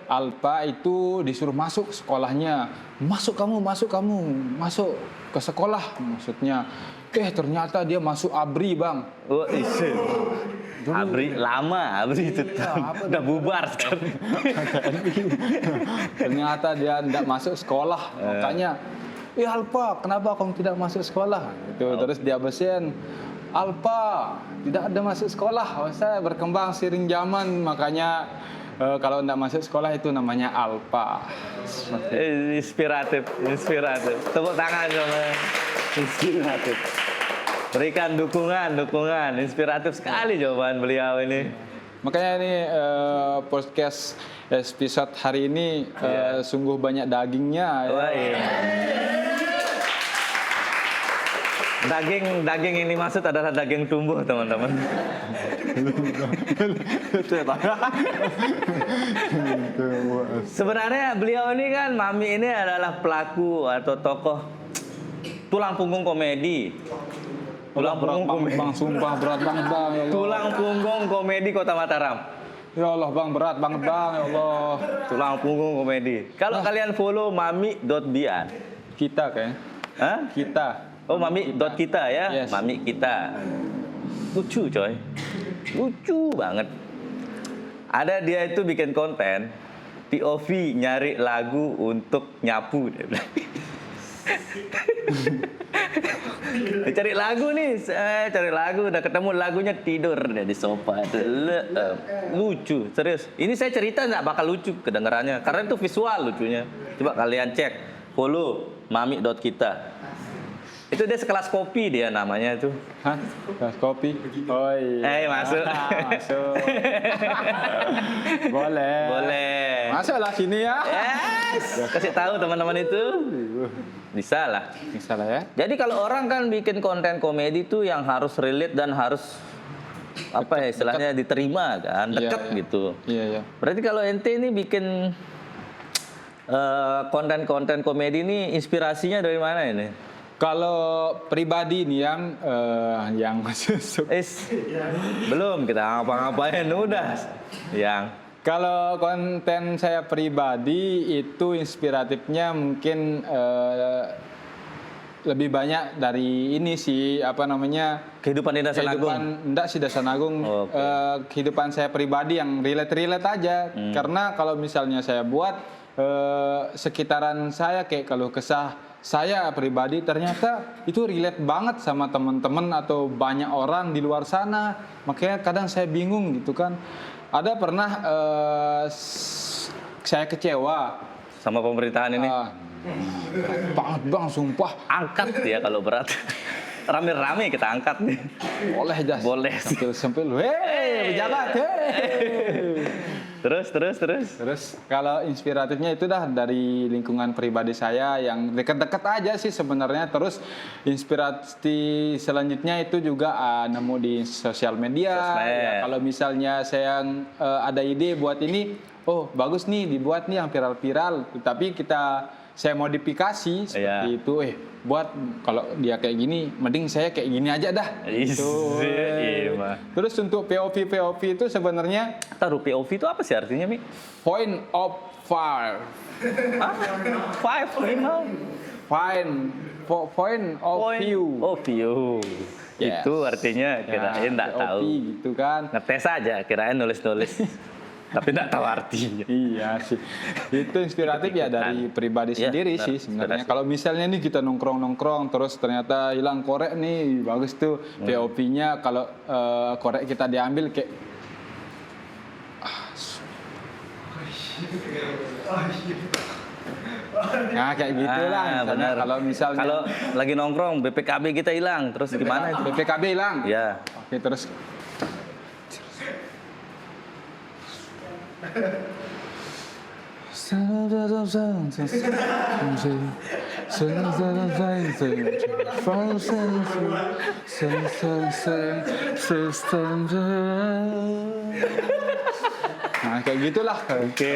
Alpha itu disuruh masuk sekolahnya. Masuk ke sekolah maksudnya. Ternyata dia masuk ABRI, Bang. Oh, isi. ABRI itu udah bubar sekarang. Ternyata dia tidak masuk sekolah. Makanya, Alpha, kenapa kamu tidak masuk sekolah? Terus dia bersen, Alpha, tidak ada masuk sekolah. Saya berkembang seiring zaman, makanya kalau tidak masuk sekolah itu namanya Alpha. Inspiratif. Tepuk tangan sama inspiratif. Berikan dukungan. Inspiratif sekali jawaban beliau ini. Makanya ini podcast episode hari ini sungguh banyak dagingnya. Wah, iya. Daging ini maksud adalah daging tumbuh, teman-teman. Sebenarnya beliau ini kan, Mami ini adalah pelaku atau tokoh tulang punggung komedi. Tulang punggung komedi. Bang, sumpah berat banget bang. Ya Allah. Tulang punggung komedi Kota Mataram. Ya Allah bang, berat banget bang. Ya Allah. Tulang punggung komedi. Kalau kalian follow mami.bian. Kita kayaknya. Hah? Kita. Oh, mami.kita ya. Yes. Mami kita. Lucu coy. Lucu banget. Ada dia itu bikin konten POV nyari lagu untuk nyapu dia bilang. Dia cari lagu nih, saya cari lagu, udah ketemu lagunya, tidur dia di sofa. Lucu, serius. Ini saya cerita nggak bakal lucu kedengarannya, karena itu visual lucunya. Coba kalian cek, follow mami.kita. Itu dia sekelas kopi dia namanya tuh. Hah? Kelas kopi? Oh iya. Masuk. Masuk. Boleh. Boleh. Masuklah sini ya. Yes. Kasih tahu teman-teman itu. Bisa lah. Bisa lah ya. Jadi kalau orang kan bikin konten komedi tuh yang harus relate dan harus apa ya istilahnya diterima kan, dekat Iya. gitu. Iya, iya. Berarti kalau ente ini bikin konten-konten komedi ini inspirasinya dari mana ini? Kalau pribadi nih yang masuk. Belum kita ngapa-ngapain udah. Yang Kalau konten saya pribadi itu inspiratifnya mungkin lebih banyak dari ini sih, apa namanya, kehidupan di Dasar Agung. enggak sih Dasar Agung. Oke. Kehidupan saya pribadi yang relate aja. Karena kalau misalnya saya buat sekitaran saya kayak kalau kesah saya pribadi ternyata itu relate banget sama teman-teman atau banyak orang di luar sana. Makanya kadang saya bingung gitu kan. Ada pernah saya kecewa Sama pemerintahan ini. banget bang, sumpah. Angkat ya kalau berat. Rame-rame kita angkat nih. Boleh jas. Boleh. Sampai lu, hei pejabat, hei. Terus. Kalau inspiratifnya itu dah dari lingkungan pribadi saya yang dekat-dekat aja sih sebenarnya. Terus inspirasi selanjutnya itu juga nemu di sosial media. Sosmed. Ya, kalau misalnya saya ada ide buat ini, oh bagus nih dibuat nih yang viral-viral. Tapi saya modifikasi seperti itu. Buat kalau dia kayak gini, mending saya kayak gini aja dah. Gitu. Iya, mah. Terus untuk POV itu sebenarnya Taruh POV itu apa sih artinya, Mi? point of fire. Hah? 5. Point of view. Oh, view. Yes. Itu artinya kirain enggak POV tahu. gitu kan. Ngetes aja, kirain nulis-nulis. Tapi enggak tahu artinya. Iya sih. Itu inspiratif ya dari pribadi Iya, sendiri benar. sih sebenarnya. Inspirasi. Kalau misalnya nih kita nongkrong terus ternyata hilang korek nih, bagus tuh POV-nya kalau korek kita diambil kayak nah kayak gitulah. Misalnya Benar. kalau misalnya Kalau lagi nongkrong BPKB kita hilang, terus gimana itu? BPKB hilang. Ya. Oke, terus nah kayak gitulah. Oke.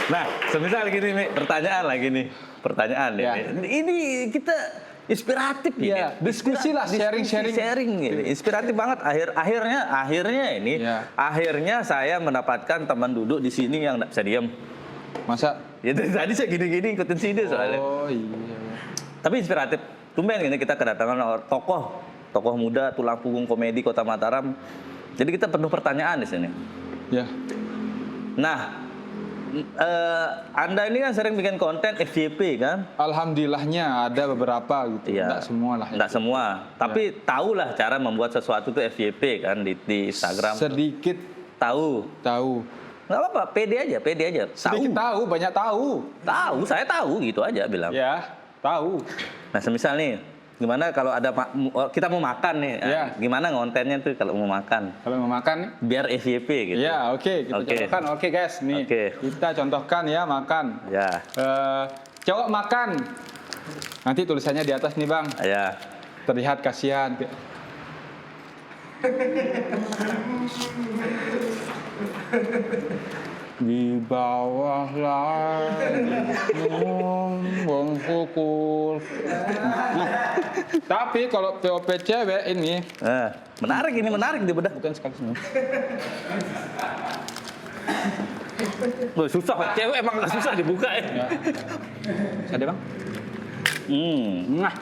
Nah, semisal gini, Mi, pertanyaan lagi nih. Pertanyaan Ya. ini kita inspiratif ini. Iya, diskusi lah, sharing-sharing. Sharing ini. Inspiratif banget. Akhirnya ini, Iya. akhirnya saya mendapatkan teman duduk di sini yang nggak bisa diam. Masa Ya dari tadi saya gini-gini ikutin sini soalnya. oh iya. Tapi inspiratif. Tumben ini kita kedatangan tokoh muda tulang punggung komedi Kota Mataram. Jadi kita penuh pertanyaan di sini. Ya. Nah, Anda ini kan sering bikin konten FYP kan? Alhamdulillahnya ada beberapa gitu. Iya. Enggak semua lah. Nggak semua. Tapi tahulah cara membuat sesuatu itu FYP kan di Instagram. Sedikit Tahu. Nggak apa-apa, pede aja. Sedikit tahu, banyak tahu. Tahu, saya tahu gitu aja bilang. Ya, tahu. Nah, semisal nih, gimana kalau kita mau makan nih? Iya. Gimana ngontennya tuh kalau mau makan? Kalau mau makan, Biar FYP gitu. ya oke, kita Oke. contohkan. Oke guys, nih Oke. kita contohkan ya makan. Ya. Cowok makan Nanti tulisannya di atas nih Bang. Ya. Terlihat kasihan. Di bawah langit pukul. Tapi kalau POP cewek ini Menarik di bedah. bukan sekali semua. Loh, susah, cewek emang nggak susah dibuka ya. Ya. Ada Bang? Nah,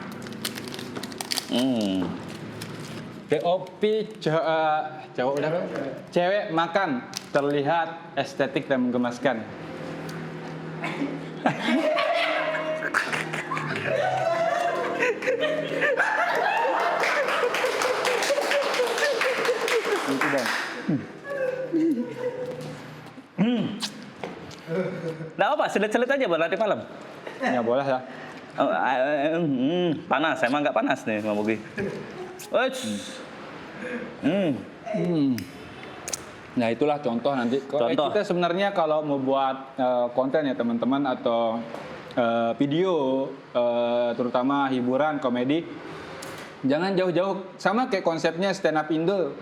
POP cowok udah Bang. Cewek makan terlihat estetik dan menggemaskan. Itu Bang. Nggak apa, selit-selit aja buat latihan malam. Ya boleh lah. Panas, emang nggak panas nih Bang Bogi. Nah itulah contoh nanti. Contoh. Kita sebenarnya kalau mau buat konten ya teman-teman atau video, terutama hiburan, komedi, jangan jauh-jauh. Sama kayak konsepnya stand up Indo.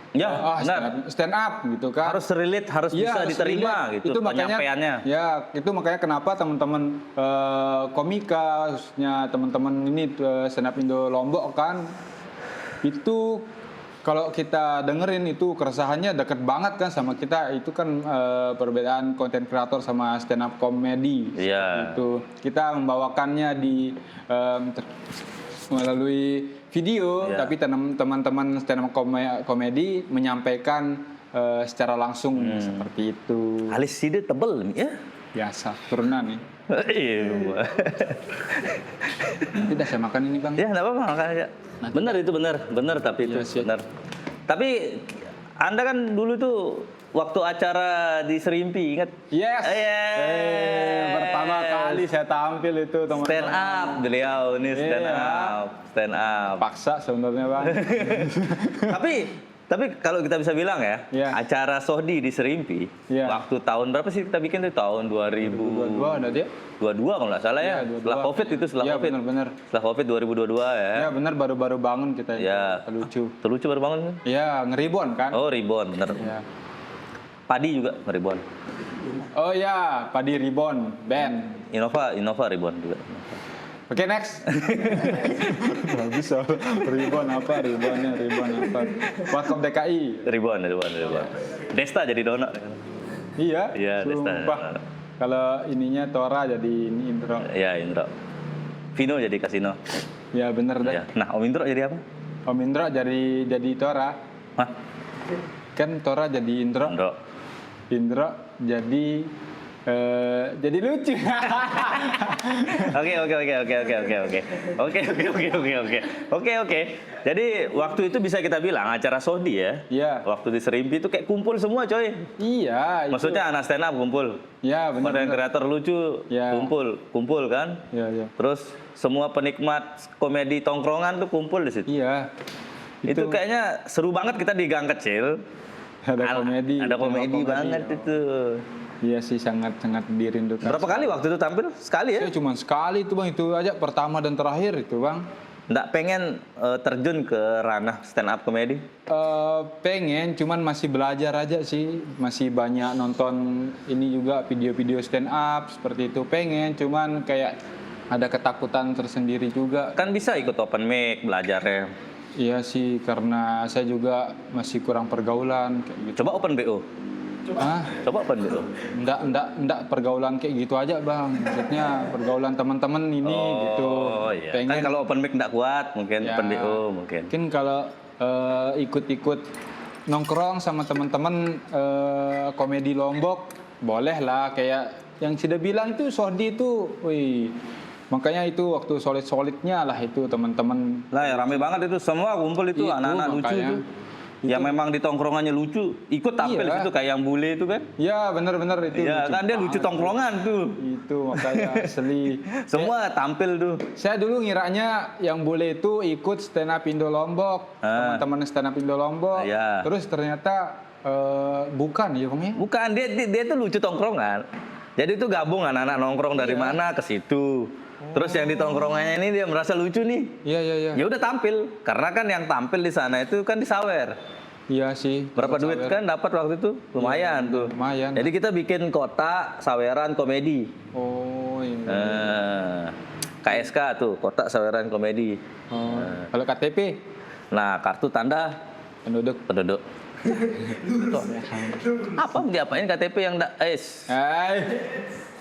Ya, benar. Stand up gitu kan. Harus relate, harus Iya, bisa harus diterima relate. gitu Itu makanya, penyampaiannya. ya itu makanya kenapa teman-teman komika, khususnya teman-teman ini stand up Indo Lombok kan, itu kalau kita dengerin itu keresahannya deket banget kan sama kita. Itu kan perbedaan konten kreator sama stand up komedi. Iya. Itu kita membawakannya di melalui video, Iya. tapi teman-teman stand up komedi menyampaikan secara langsung seperti itu. Alis sida tebel nih ya. Biasa turunan nih. Iya. Tidak saya makan ini Bang. Ya, enggak apa-apa makan aja. Benar itu benar tapi itu Iya, siap. benar. Tapi Anda kan dulu tuh waktu acara di Serimpi, ingat? Yes. Yes. Pertama kali saya tampil itu teman-teman. Stand up beliau ini stand Iya. up, stand up. Paksa sebenarnya Bang. Tapi kalau kita bisa bilang ya, Iya. acara Sohdi di Serimpi, Iya. waktu tahun berapa sih kita bikin tuh? Tahun 22 ada dia. 2022 kalau nggak salah ya. Iya, 22. Setelah Covid itu, setelah Iya, Covid. benar-benar. Setelah Covid 2022 ya. Ya benar baru-baru bangun kita itu. Ya. Lucu. Terlucu baru bangun. Ya ngeribon kan. Oh, Ribon, bener. Ya. Padi juga Ribon. Oh ya, Padi Ribon band. Innova Ribon juga. Oke next. Gak bisa. Ribon apa? Ribon apa? Wakaf DKI. Ribon. Desta jadi donat. Iya. Iya, Desta. Sumpah. Kalau ininya Tora jadi ini intro. Ya, Indro. Vino jadi kasino. Ya bener deh. Ya. Nah, Om Indro jadi apa? Om Indro jadi Tora. Hah? Kan Tora jadi Indro. Indro. Jadi lucu. Oke. Jadi waktu itu bisa kita bilang acara Sohdi ya. Iya. Waktu di Serimpi itu kayak kumpul semua coy. Iya. Itu. Maksudnya anak stand up kumpul. Ya Konten benar. kreator lucu Ya. kumpul kan. Iya. Terus semua penikmat komedi tongkrongan tuh kumpul di situ. Iya. Itu kayaknya seru banget kita di gang kecil. ada komedi. Ada komedi banget Oh. itu. Iya sih sangat dirindukan. Berapa kali waktu itu tampil? Sekali ya? Saya cuma sekali itu Bang, itu aja pertama dan terakhir itu Bang. Nggak pengen terjun ke ranah stand up komedi? Pengen, cuman masih belajar aja sih. Masih banyak nonton ini juga video-video stand up seperti itu. Pengen, cuman kayak ada ketakutan tersendiri juga. Kan bisa ikut open mic belajarnya. Iya sih, karena saya juga masih kurang pergaulan kayak gitu. Coba open BO. Coba open BO. Enggak pergaulan kayak gitu aja Bang. Maksudnya pergaulan teman-teman ini gitu. Oh iya. Kan kalau open mic nggak kuat, mungkin Ya. open BO mungkin. Mungkin kalau ikut-ikut nongkrong sama teman-teman komedi Lombok, boleh lah kayak yang sudah bilang itu Sohdi itu, wih. Makanya itu waktu solid-solidnya lah itu teman-teman. Lah ya rame banget itu, semua kumpul itu Itu anak-anak lucu makanya. itu. Yang memang di tongkrongannya lucu, ikut tampil di Iya. situ kayak yang bule itu kan. Ya benar-benar itu. Iya kan dia lucu banget. tongkrongan tuh. Itu makanya asli. Semua tampil tuh. Saya dulu ngiranya yang bule itu ikut stand up Indo Lombok, teman-teman stand up Indo Lombok. Iya. Terus ternyata bukan ya Bang ya? Bukan, dia tuh lucu tongkrongan. Jadi itu gabung anak-anak nongkrong dari mana ke situ. Terus yang di tongkrongannya ini dia merasa lucu nih. Iya, iya, iya. Ya udah tampil, karena kan yang tampil di sana itu kan disawer. Iya sih. Berapa Sawer. duit kan dapat waktu itu? Lumayan tuh. lumayan. Jadi kita bikin kotak saweran komedi. Oh, iya. KSK tuh, kotak saweran komedi. Oh. Kalau KTP Nah, kartu tanda penduduk. penduduk. Apa diapain KTP yang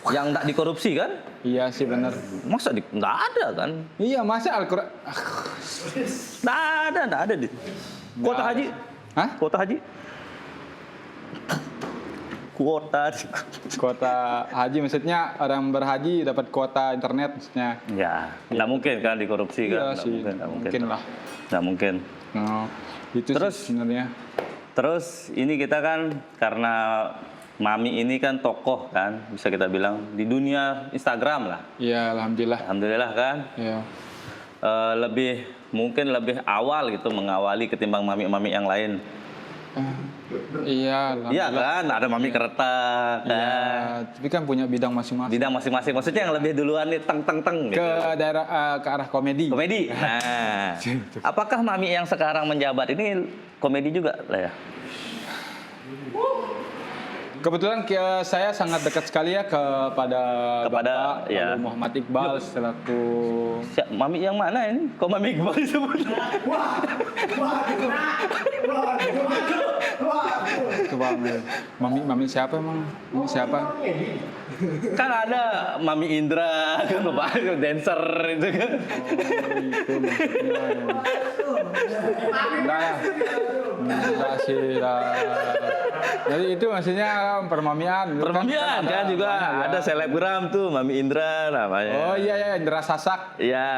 yang ndak dikorupsi kan? Iya sih benar. Masa nggak ada kan? Iya, masa Al-Qur'an. Nggak ada di. Kuota haji? Hah? Kuota haji? Kuota. Kuota haji maksudnya orang berhaji dapat kuota internet maksudnya. Ya, nggak mungkin kan dikorupsi Iya kan? sih. Nggak Mungkin lah. Nggak mungkin. Oh, itu Terus? sih sebenarnya. Terus ini kita kan karena Mami ini kan tokoh kan, bisa kita bilang di dunia Instagram lah. Iya, alhamdulillah. Alhamdulillah kan. Iya. Mungkin lebih awal gitu mengawali ketimbang mami-mami yang lain. Iya, Iya alhamdulillah. kan, ada mami keretak Iya, kan. tapi kan punya bidang masing-masing. Bidang masing-masing, maksudnya yang lebih duluan nih teng gitu. Ke daerah ke arah komedi. Komedi. Nah, apakah mami yang sekarang menjabat ini komedi juga lah ya? Kebetulan saya sangat dekat sekali ya kepada Bapak ya. Lalu Muhammad Iqbal selaku Mami yang mana ini? Kok Mami Iqbal disebut? Ketua Mami siapa emang? Mami siapa? Kan ada Mami Indra, kan Bapak dancer itu kan. Oh, itu maksudnya. Enggak sih lah. Jadi itu maksudnya permamian. Permamian kan juga ada selebgram tuh Mami Indra namanya. Oh iya ya, Indra Sasak. Iya,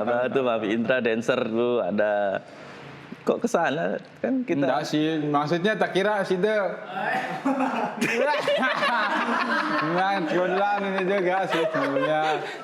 apa tuh Mami Indra dancer tuh ada. Kok kesana kan kita? Enggak sih, maksudnya tak kira sih deh. Enggak, kebetulan ini juga sih sebenarnya.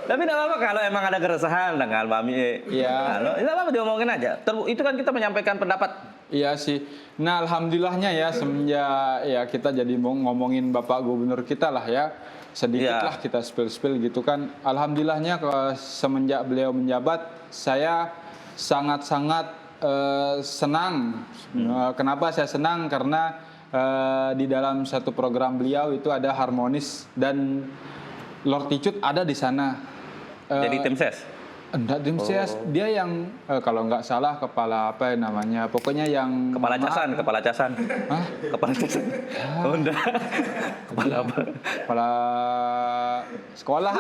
Tapi tidak apa-apa kalau emang ada keresahan dengan Mami. Iya. Tidak apa-apa diomongin aja. Itu kan kita menyampaikan pendapat. Iya sih. Nah, alhamdulillahnya ya semenjak ya kita jadi mau ngomongin Bapak Gubernur kita lah ya. Sedikit Iya. lah kita spill-spill gitu kan. Alhamdulillahnya semenjak beliau menjabat saya sangat-sangat senang. Kenapa saya senang? Karena di dalam satu program beliau itu ada harmonis dan Lord Ticut ada di sana. Jadi tim ses. Enggak, tim ses. Dia yang kalau nggak salah kepala apa ya namanya? Pokoknya yang Kepala casan. Hah? Kepala casan. Oh, enggak. Kepala apa? Kepala sekolah.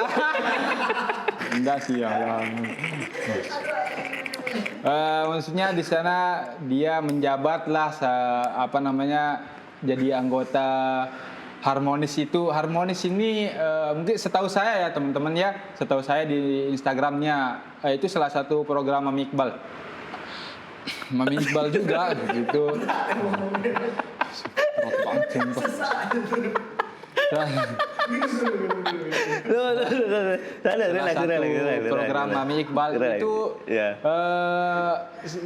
Enggak sih ya. Maksudnya di sana dia menjabatlah apa namanya jadi anggota harmonis itu. Harmonis ini mungkin setahu saya ya teman-teman ya, setahu saya di Instagramnya itu salah satu program Mami Iqbal. Mami Iqbal juga gitu. Relax. Program Mami Iqbal itu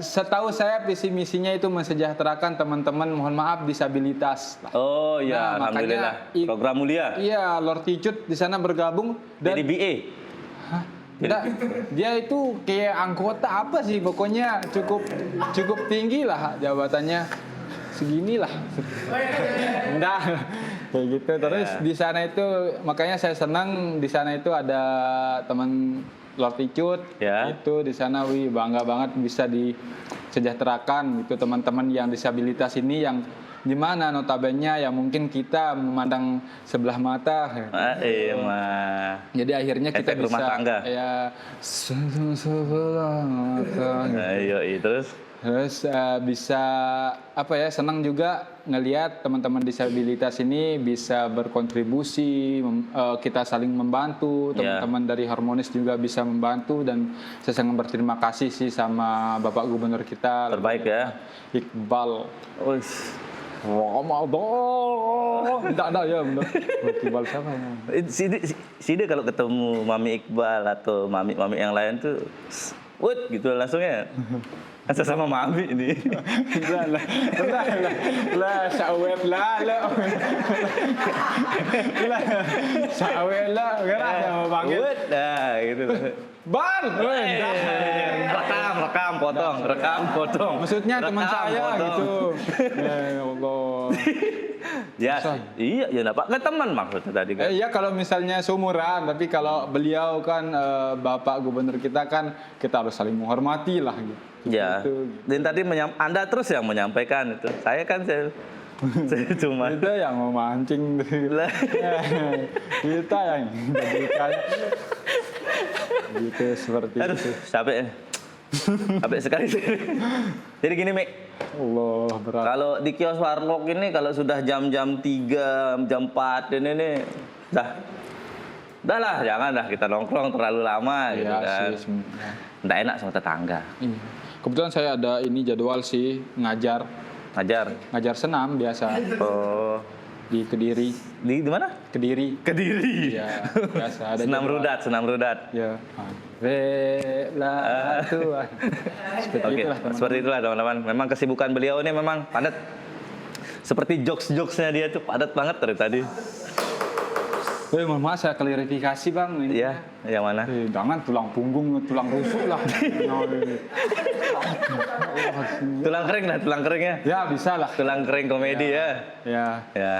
setahu saya visi misinya itu mensejahterakan teman-teman mohon maaf disabilitas. Oh iya, Nah, alhamdulillah. makanya Program mulia. Iya, Lord Ticut di sana bergabung dan Jadi BA. Enggak, dia itu kayak anggota apa sih pokoknya cukup tinggi lah jabatannya segini lah. Enggak kayak gitu terus di sana itu makanya saya senang di sana itu ada teman Lord Ticut itu di sana bangga banget bisa disejahterakan gitu teman-teman yang disabilitas ini yang di mana notabene ya mungkin kita memandang sebelah mata. Jadi akhirnya kita efek rumah bisa tangga. ya sebelah mata. Terus Bisa apa ya senang juga ngelihat teman-teman disabilitas ini bisa berkontribusi, kita saling membantu, teman-teman dari Harmonis juga bisa membantu dan saya sangat berterima kasih sih sama Bapak Gubernur kita terbaik ya Iqbal. Enggak ya benar. Iqbal siapa? Side kalau ketemu Mami Iqbal atau mami yang lain tuh wut gitu langsung ya. Asa sama mami ini. lah sawet lah gerah sama panggil Wut, nah gitu. bang Rekam, potong. maksudnya teman Rekam, saya potong. gitu ya Allah. Ya, Masa? iya, ya apa? Kan teman maksudnya tadi kan. Iya kalau misalnya seumuran, tapi kalau beliau kan Bapak Gubernur kita kan kita harus saling menghormati lah gitu. Ya, Gitu. dan tadi Anda terus yang menyampaikan itu. Saya kan saya cuma Kita yang memancing Lah. kita yang jadi kayak gitu seperti aduh, itu. capek. Capek sekali. Jadi gini, Mik. Allah berat. Kalau di kios warlock ini kalau sudah jam-jam 3, jam 4 ini dah lah, jangan dah kita nongkrong terlalu lama gitu Iya kan. sih sebenarnya. Nggak enak sama tetangga. Iya. Kebetulan saya ada ini jadwal sih ngajar senam biasa Oh, di Kediri. di mana? Kediri. Kediri. Ya, biasa ada Senam jadwal. rudat. Ya. Tuhan. Seperti Oke, itulah teman-teman. seperti itulah teman-teman. Memang kesibukan beliau ini memang padat. Seperti jokes-jokesnya dia tuh padat banget dari tadi. Mohon maaf saya klarifikasi bang. Ini. Iya, yang mana? Jangan tulang punggung, tulang rusuk lah. Tulang keringnya. Ya bisa lah. Tulang kering komedi ya. Ya. Ya.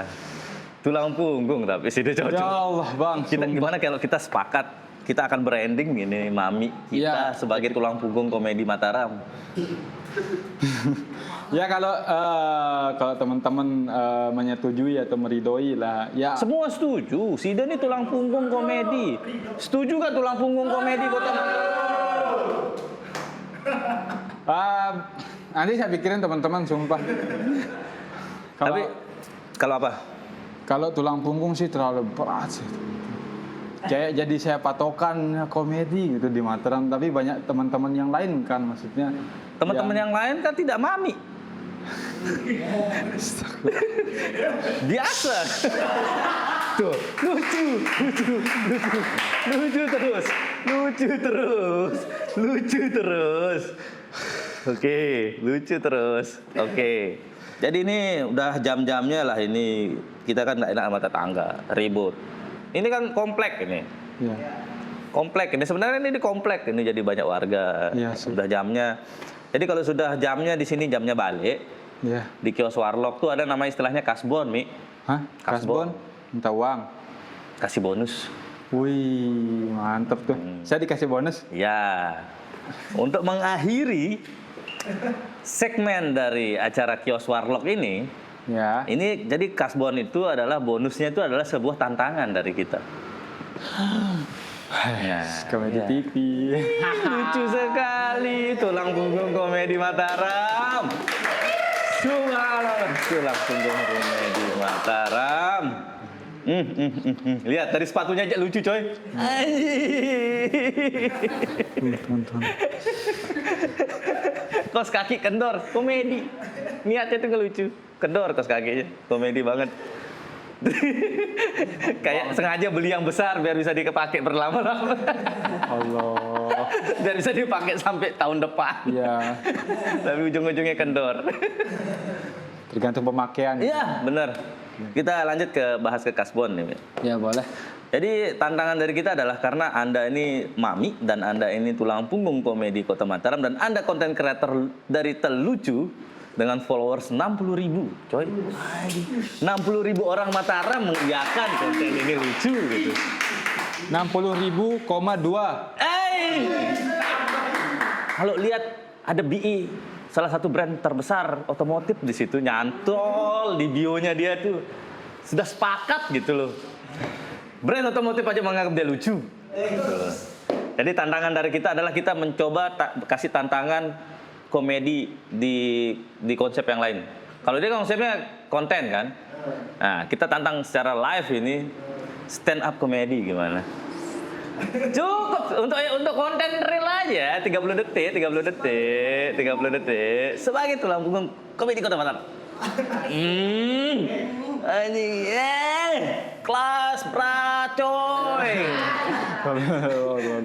Tulang punggung tapi sih Ya cocok. Allah bang. Kita gimana kalau kita sepakat kita akan branding ini Mami kita Iya. sebagai tulang punggung komedi Mataram. Ya kalau teman-teman menyetujui atau meridoi lah. Ya. Semua setuju. Sida ini tulang punggung komedi. Setuju gak tulang punggung komedi Kota Mataram? Nanti saya pikirin teman-teman sumpah. Tapi kalau apa? Kalau tulang punggung sih terlalu berat sih. Kayak jadi saya patokan komedi gitu di Mataram, tapi banyak teman-teman yang lain kan maksudnya. Teman-teman yang lain kan tidak Mami. Biasa. Tuh, lucu terus. Oke, lucu terus. Oke. Jadi ini udah jam-jamnya lah ini. Kita kan nggak enak sama tetangga, ribut. Ini kan komplek ini. Ya. Komplek ini sebenarnya ini di komplek ini jadi banyak warga. Iya sih. Sudah jamnya. Jadi kalau sudah jamnya di sini jamnya balik, Ya. di kios warlock tuh ada nama istilahnya kasbon, Mi. Hah? Kasbon? Minta uang. Kasih bonus. Wih, mantep tuh. Saya dikasih bonus. Ya. Untuk mengakhiri segmen dari acara kios warlock ini jadi kasbon itu adalah bonusnya itu adalah sebuah tantangan dari kita. Ya, Komedi ya. TV. Lucu sekali tulang punggung komedi Mataram. Subhanallah, tulang punggung komedi Mataram. Lihat dari sepatunya aja lucu coy. Kos kaki kendor, komedi. Niatnya tuh lucu. Kendor kos kakinya, komedi banget. Kayak sengaja beli yang besar biar bisa dipakai berlama-lama. Allah. Biar bisa dipakai sampai tahun depan. Iya. Tapi ujung-ujungnya kendor. Tergantung pemakaian. Iya, bener. Kita lanjut bahas ke kasbon nih. Ya boleh. Jadi tantangan dari kita adalah karena Anda ini Mami dan Anda ini tulang punggung komedi Kota Mataram dan Anda konten kreator dari Telucu dengan followers 60.000, coy. 60.000 orang Mataram mengiyakan konten ini lucu gitu. 60.000,2. Kalau lihat ada BI, salah satu brand terbesar otomotif di situ nyantol di bionya dia tuh. Sudah sepakat gitu loh. Brand otomotif aja menganggap dia lucu. Gitu loh. Jadi tantangan dari kita adalah kita mencoba kasih tantangan komedi di konsep yang lain. Kalau dia konsepnya konten kan. Nah, kita tantang secara live ini stand up komedi gimana? Cukup untuk konten real aja 30 detik sebagai tulang punggung komedi Kota Mataram. Anjing, kelas pra coy. goreng.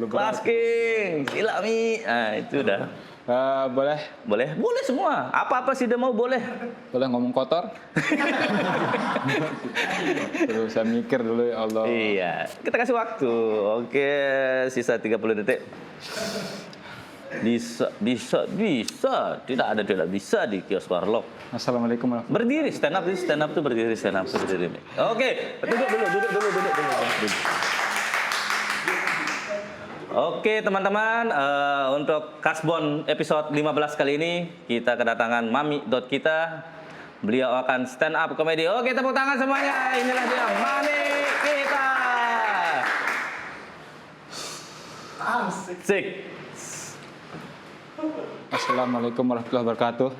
Kelas King, Silami. Nah, itu udah. Boleh Boleh semua. Apa-apa sih dia mau boleh. ngomong kotor? Terus saya mikir dulu ya Allah. Iya, kita kasih waktu. Oke, sisa 30 detik. Bisa. Tidak ada tidak bisa di kios Warlock. Assalamualaikum warahmatullahi Berdiri, stand up tuh berdiri. Oke, duduk dulu. Oke teman-teman, untuk Kasbon episode 15 kali ini kita kedatangan Mami kita. Beliau akan stand up komedi. Oke, tepuk tangan semuanya. Inilah dia Mami kita. Sik. Assalamualaikum warahmatullahi wabarakatuh.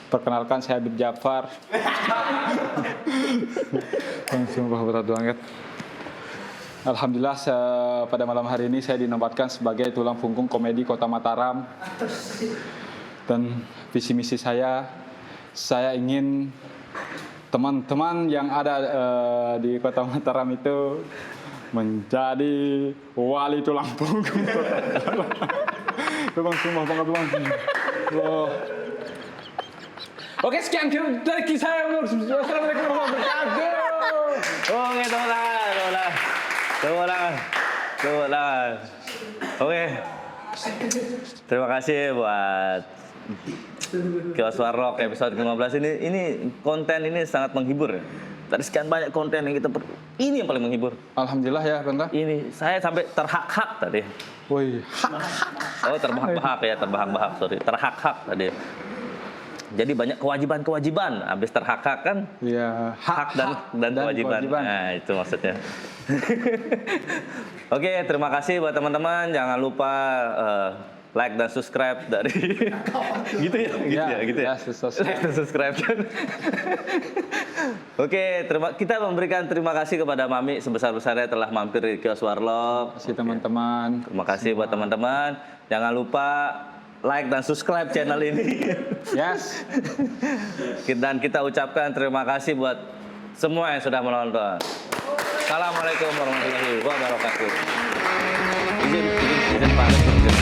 Perkenalkan saya Habib Jafar. Sumpah berat banget. Alhamdulillah pada malam hari ini saya dinobatkan sebagai tulang punggung komedi Kota Mataram. Dan visi misi saya ingin teman-teman yang ada di Kota Mataram itu menjadi wali tulang punggung Kota Mataram. Bang, sumpah banget bang. Loh. Oke, sekian dari kisah. Assalamualaikum warahmatullahi wabarakatuh. Oke, tepuk tangan. Oke. Terima kasih buat Kios Warlock episode 15 ini. Ini konten ini sangat menghibur ya. Dari sekian banyak konten yang kita ini yang paling menghibur. Alhamdulillah ya, Bang. Ini saya sampai terhak-hak tadi. Woi, Oh, terbahak-bahak, sorry. Terhak-hak tadi. Jadi banyak kewajiban. Habis terhak-hak kan? ya Hak dan kewajiban. Nah, itu maksudnya. Oke, terima kasih buat teman-teman. Jangan lupa like dan subscribe dari gitu ya. Like dan subscribe. Oke, kita memberikan terima kasih kepada Mami sebesar-besarnya telah mampir di Kios Warlock. Terima kasih teman-teman. Terima kasih buat teman-teman. Jangan lupa like dan subscribe channel ini. Yes. Dan kita ucapkan terima kasih buat semua yang sudah menonton. Assalamualaikum warahmatullahi wabarakatuh. Izin pamit.